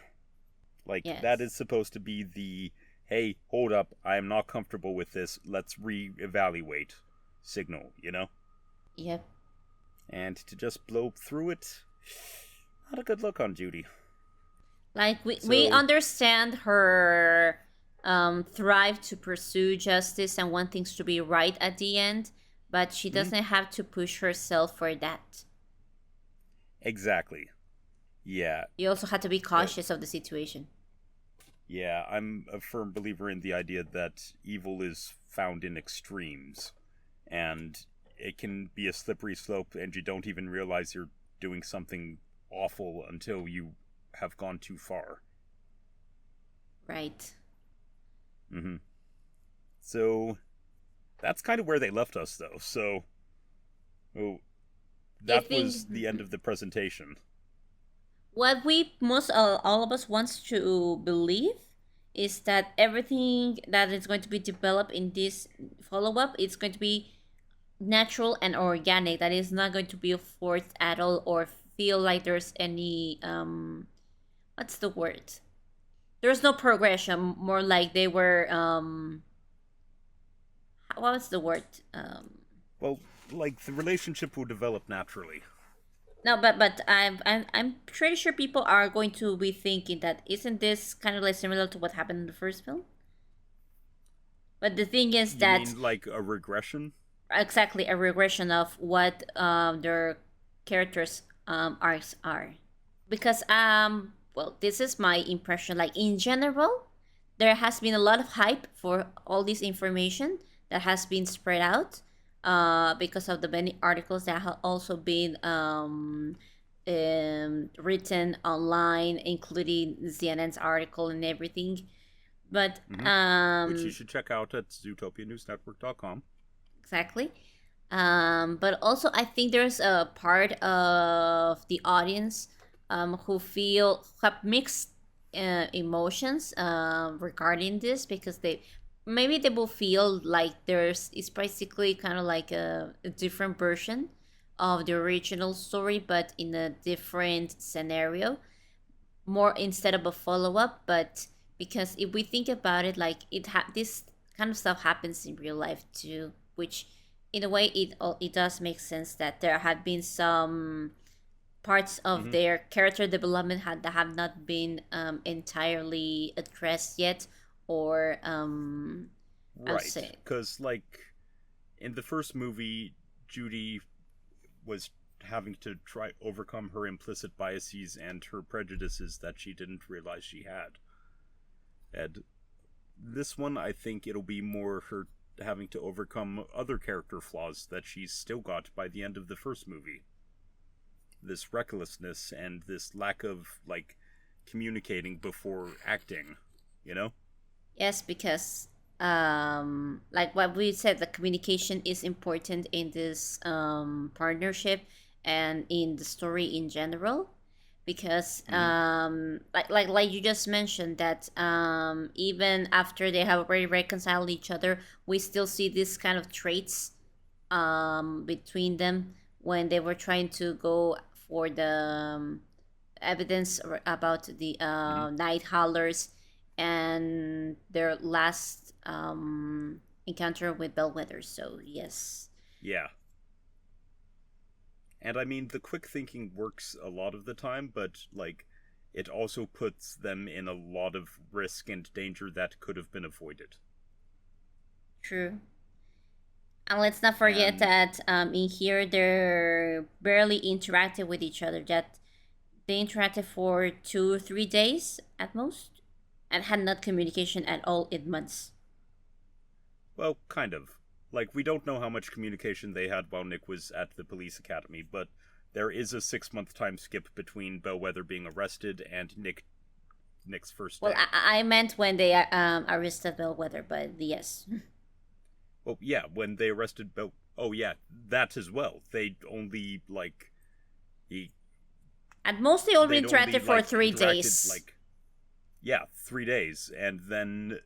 Like, yes. That is supposed to be the, hey, hold up, I am not comfortable with this, let's reevaluate signal, you know? Yep. And to just blow through it, not a good look on Judy. Like, we understand her thrive to pursue justice and want things to be right at the end, but she doesn't have to push herself for that. Exactly. Yeah. You also have to be cautious of the situation. Yeah, I'm a firm believer in the idea that evil is found in extremes, and it can be a slippery slope, and you don't even realize you're doing something awful until you have gone too far. Right. Mm-hmm. So, that's kind of where they left us, though. So, that was the end of the presentation. What we all of us wants to believe is that everything that is going to be developed in this follow-up is going to be natural and organic. That is not going to be forced at all or feel like there's any what's the word? There's no progression. More like they were what was the word? Well, like the relationship will develop naturally. No, but I'm pretty sure people are going to be thinking that isn't this kind of like similar to what happened in the first film? But the thing is you that mean like a regression? Exactly, a regression of what their characters' arcs are. Because well, this is my impression. Like in general, there has been a lot of hype for all this information that has been spread out. Because of the many articles that have also been written online, including CNN's article and everything. But Which you should check out at ZootopiaNewsNetwork.com. exactly. But also, I think there's a part of the audience who have mixed emotions regarding this, because maybe they will feel like it's basically kind of like a different version of the original story, but in a different scenario, more instead of a follow-up. But because if we think about it, like this kind of stuff happens in real life too, which in a way it does make sense that there have been some parts of their character development that have not been entirely addressed yet, or right, because like in the first movie, Judy was having to try overcome her implicit biases and her prejudices that she didn't realize she had. And this one, I think it'll be more her having to overcome other character flaws that she's still got by the end of the first movie. This recklessness and this lack of, like, communicating before acting, you know? Yes, because like what we said, the communication is important in this partnership and in the story in general. Because like you just mentioned that even after they have already reconciled each other, we still see this kind of traits between them when they were trying to go for the evidence about the night howlers and their last encounter with Bellwether. So yes. Yeah. And I mean, the quick thinking works a lot of the time, but, like, it also puts them in a lot of risk and danger that could have been avoided. True. And let's not forget that in here they're barely interacted with each other. That they interacted for 2 or 3 days at most, and had not communication at all in months. Well, kind of. Like, we don't know how much communication they had while Nick was at the police academy, but there is a 6-month time skip between Bellwether being arrested and Nick's first day. Well, I meant when they arrested Bellwether, but yes. Well, yeah, when they arrested oh yeah, that as well. They only, like, at most they only interacted for 3 days. Like, yeah, 3 days, and then,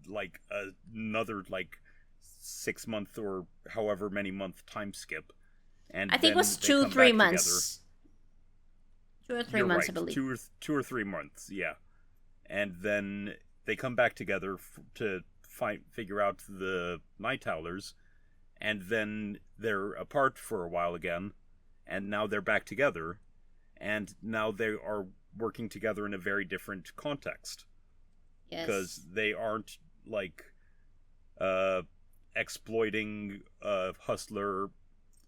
like, another, like, 6-month or however many month time skip, and I think it was 2-3 months. 2 or 3 months, right. I believe. 2 or 3 months, yeah. And then they come back together to figure out the Night Howlers, and then they're apart for a while again, and now they're back together, and now they are working together in a very different context. Yes. Because they aren't, like, exploiting a hustler,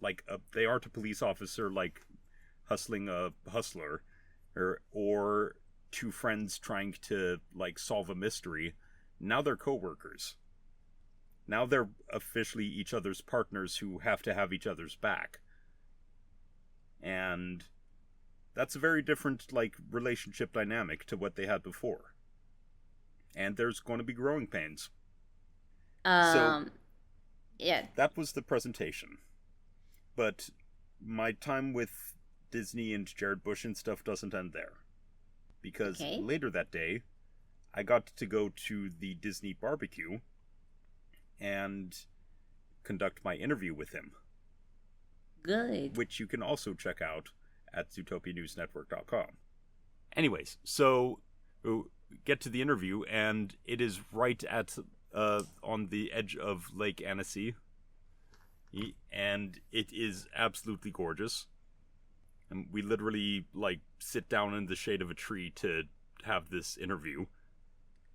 like they aren't a police officer like hustling a hustler, or two friends trying to, like, solve a mystery. Now they're co-workers. Now they're officially each other's partners who have to have each other's back. And that's a very different, like, relationship dynamic to what they had before. And there's going to be growing pains. So yeah, that was the presentation. But my time with Disney and Jared Bush and stuff doesn't end there. Because later that day, I got to go to the Disney barbecue and conduct my interview with him. Good. Which you can also check out at ZootopiaNewsNetwork.com. Anyways, so get to the interview, and it is right at on the edge of Lake Annecy, and it is absolutely gorgeous. And we literally, like, sit down in the shade of a tree to have this interview.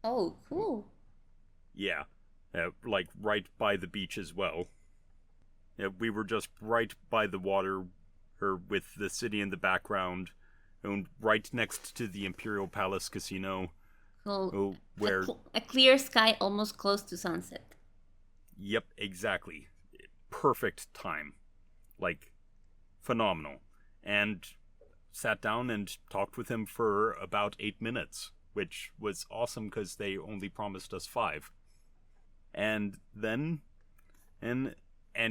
Oh, cool. Yeah, like right by the beach as well. Yeah, we were just right by the water, or with the city in the background, and right next to the Imperial Palace Casino. Cool. Where a clear sky, almost close to sunset. Yep, exactly. Perfect time. Like, phenomenal. And sat down and talked with him for about 8 minutes, which was awesome because they only promised us 5. And then, and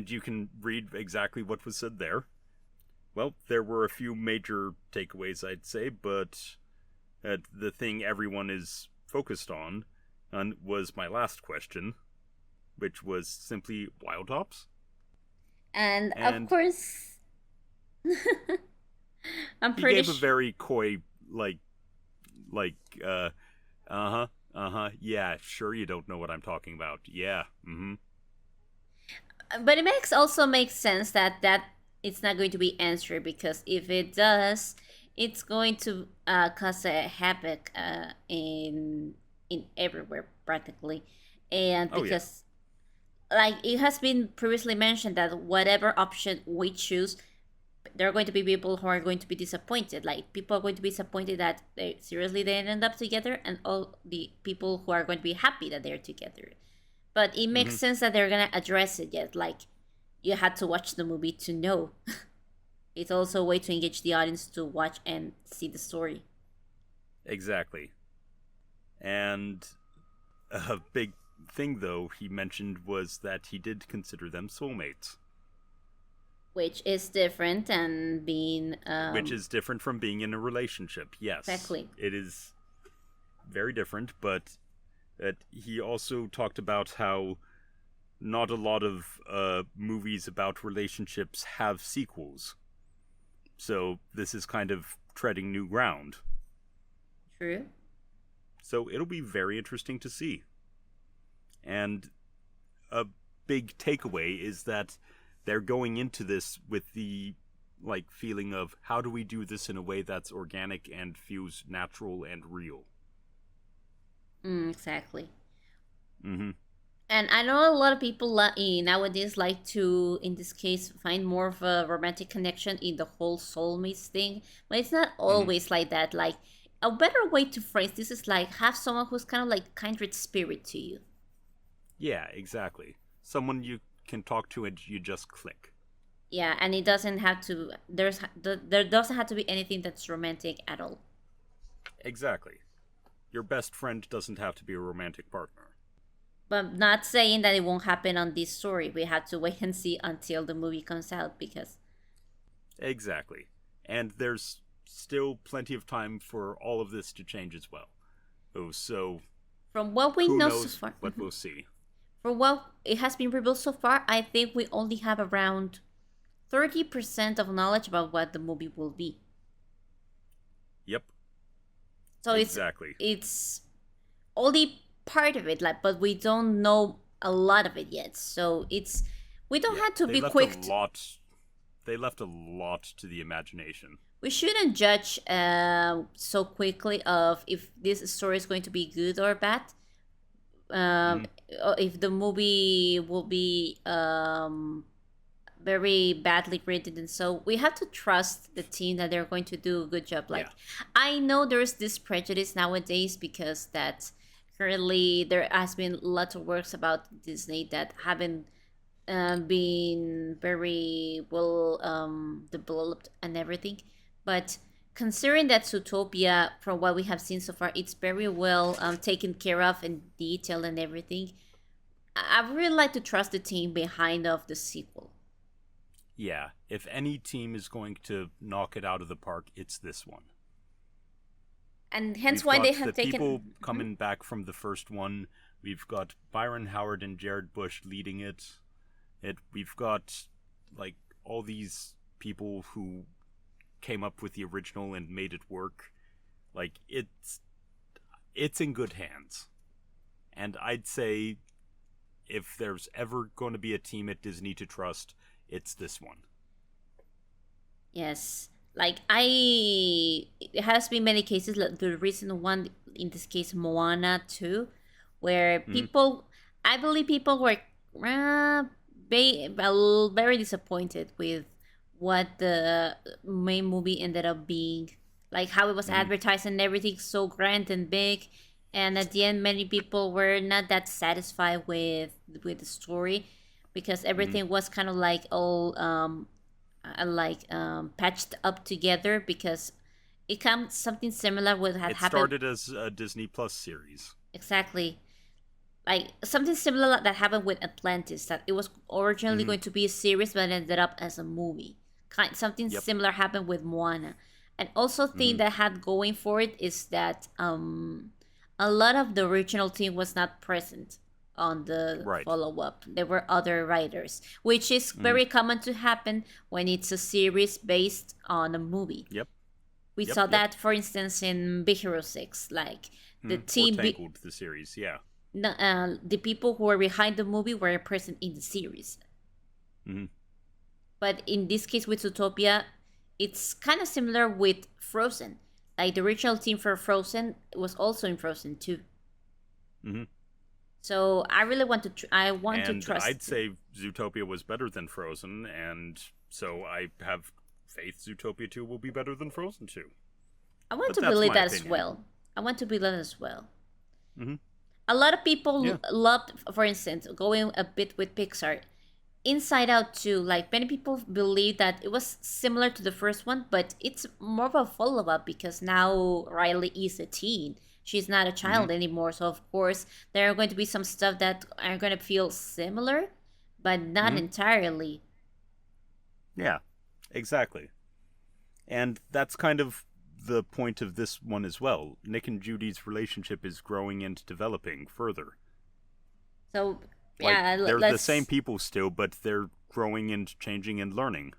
you can read exactly what was said there. Well, there were a few major takeaways, I'd say, but the thing everyone is focused on was my last question, which was simply Wild Hops. And of course, I'm he pretty gave a very coy, yeah, sure you don't know what I'm talking about. Yeah, But it also makes sense that it's not going to be answered, because if it does, it's going to cause a havoc in everywhere practically, and because like it has been previously mentioned that whatever option we choose, there are going to be people who are going to be disappointed. Like, people are going to be disappointed that they end up together, and all the people who are going to be happy that they're together. But it makes sense that they're gonna address it yet. Like, you had to watch the movie to know. It's also a way to engage the audience to watch and see the story. Exactly. And a big thing, though, he mentioned was that he did consider them soulmates. Which is different than being... Which is different from being in a relationship, yes. Exactly. It is very different, but he also talked about how not a lot of movies about relationships have sequels. So this is kind of treading new ground. True. So it'll be very interesting to see. And a big takeaway is that they're going into this with the feeling of, how do we do this in a way that's organic and feels natural and real? Exactly. Mm-hmm. And I know a lot of people nowadays like to, in this case, find more of a romantic connection in the whole soulmates thing. But it's not always like that. Like, a better way to phrase this is like, have someone who's kind of like kindred spirit to you. Yeah, exactly. Someone you can talk to and you just click. Yeah, and it doesn't have to... There doesn't have to be anything that's romantic at all. Exactly. Your best friend doesn't have to be a romantic partner. But not saying that it won't happen on this story. We have to wait and see until the movie comes out, because... Exactly. And there's still plenty of time for all of this to change as well. Oh, so... From what we know so far... what we'll see. For what it has been revealed so far, I think we only have around 30% of knowledge about what the movie will be. Yep. So exactly. It's only part of it, but we don't know a lot of it yet. So we don't have to be quick. They left a lot to the imagination. We shouldn't judge so quickly of if this story is going to be good or bad. If the movie will be very badly rated, and so we have to trust the team that they're going to do a good job. I know there's this prejudice nowadays, because that currently there has been lots of works about Disney that haven't been very well developed and everything, but considering that Zootopia, from what we have seen so far, it's very well taken care of and detailed and everything, I really like to trust the team behind of the sequel. Yeah, if any team is going to knock it out of the park, it's this one. And hence why they have taken... people coming back from the first one. We've got Byron Howard and Jared Bush leading it. We've got all these people who came up with the original and made it work. It's in good hands. And I'd say if there's ever going to be a team at Disney to trust, it's this one. Yes. It has been many cases, the recent one, in this case, Moana 2, where I believe people were very disappointed with what the main movie ended up being. How it was advertised and everything, so grand and big. And at the end, many people were not that satisfied with the story, because everything was kind of all patched up together, because it comes something similar with had It happened. started as a Disney Plus series. Exactly. Like something similar that happened with Atlantis, that it was originally going to be a series but ended up as a movie. Something Yep. similar happened with Moana. And also thing that had going for it is that a lot of the original team was not present on the Right. follow-up. There were other writers, which is very common to happen when it's a series based on a movie. Yep. We saw that, for instance, in Big Hero 6. Like the team, Or Tangled, the series, yeah. the people who were behind the movie were present in the series. But in this case with Zootopia, it's kind of similar with Frozen. Like the original team for Frozen was also in Frozen too. So I really want to. To trust. I'd say Zootopia was better than Frozen, and so I have faith Zootopia 2 will be better than Frozen 2. I want to believe that as well. I want to believe that as well. A lot of people loved, for instance, going a bit with Pixar. Inside Out 2, like many people believe that it was similar to the first one, but it's more of a follow-up because now Riley is a teen. She's not a child anymore, so of course there are going to be some stuff that are going to feel similar, but not entirely. Yeah, exactly. And that's kind of the point of this one as well. Nick and Judy's relationship is growing and developing further. So, they're the same people still, but they're growing and changing and learning.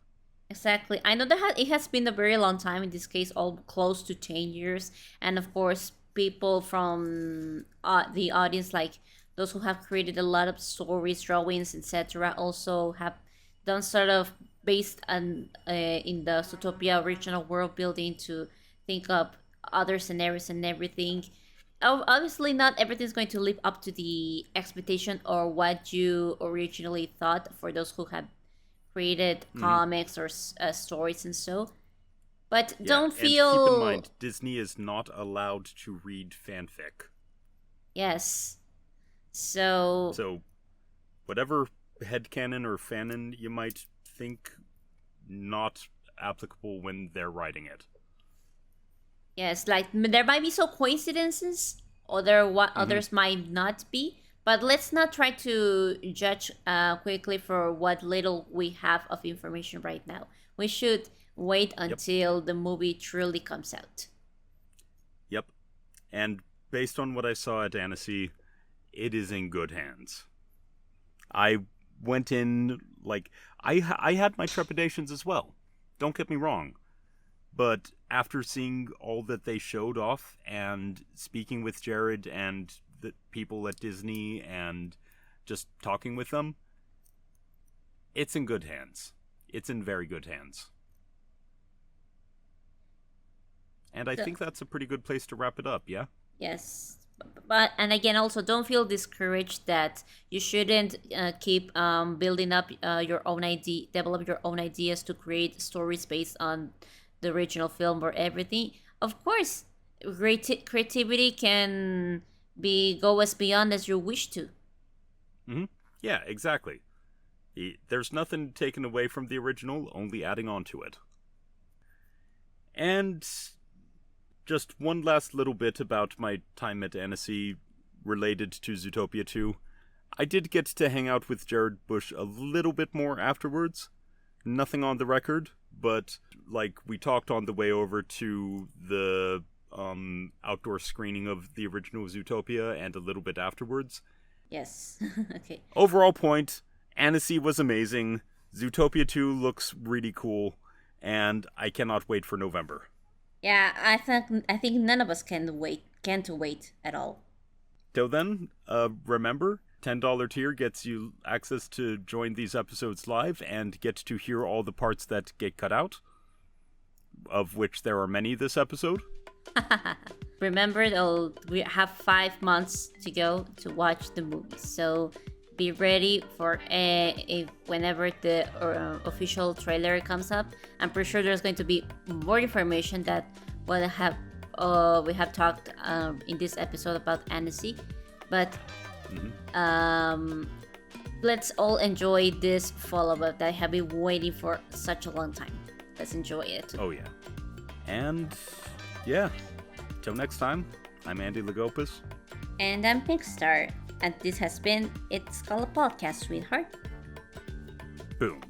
Exactly. I know that it has been a very long time, in this case, all close to 10 years. And of course, people from the audience, like those who have created a lot of stories, drawings, etc., also have done sort of based on in the Zootopia original world building to think up other scenarios and everything. Obviously, not everything's going to live up to the expectation or what you originally thought for those who have created comics or stories and so. But don't feel. And keep in mind, Disney is not allowed to read fanfic. Yes. So whatever headcanon or fanon you might think, not applicable when they're writing it. Yes, like there might be some coincidences, others might not be. But let's not try to judge quickly for what little we have of information right now. We should wait until the movie truly comes out. Yep. And based on what I saw at Annecy, it is in good hands. I went in, like, I had my trepidations as well. Don't get me wrong. But after seeing all that they showed off and speaking with Jared and the people at Disney and just talking with them, it's in good hands. It's in very good hands. And I think that's a pretty good place to wrap it up, yeah? Yes. But and again, also don't feel discouraged that you shouldn't keep building up your own idea, develop your own ideas to create stories based on the original film or everything. Of course, creativity can go as beyond as you wish to. Yeah, exactly. There's nothing taken away from the original, only adding on to it. And just one last little bit about my time at Annecy related to Zootopia 2. I did get to hang out with Jared Bush a little bit more afterwards. Nothing on the record, but like we talked on the way over to the outdoor screening of the original Zootopia and a little bit afterwards. Yes. Okay. Overall point, Annecy was amazing. Zootopia 2 looks really cool, and I cannot wait for November. Yeah, I think none of us can't wait at all. Till then, remember, $10 tier gets you access to join these episodes live and get to hear all the parts that get cut out, of which there are many this episode. Remember, we have 5 months to go to watch the movie, so be ready for whenever the official trailer comes up. I'm pretty sure there's going to be more information that we have talked in this episode about Annecy, but let's all enjoy this follow-up that I have been waiting for such a long time. Let's enjoy it. Oh, yeah. And, yeah. Till next time, I'm Andy Lagopus. And I'm PinkStar, and this has been It's Called a Podcast, sweetheart. Boom.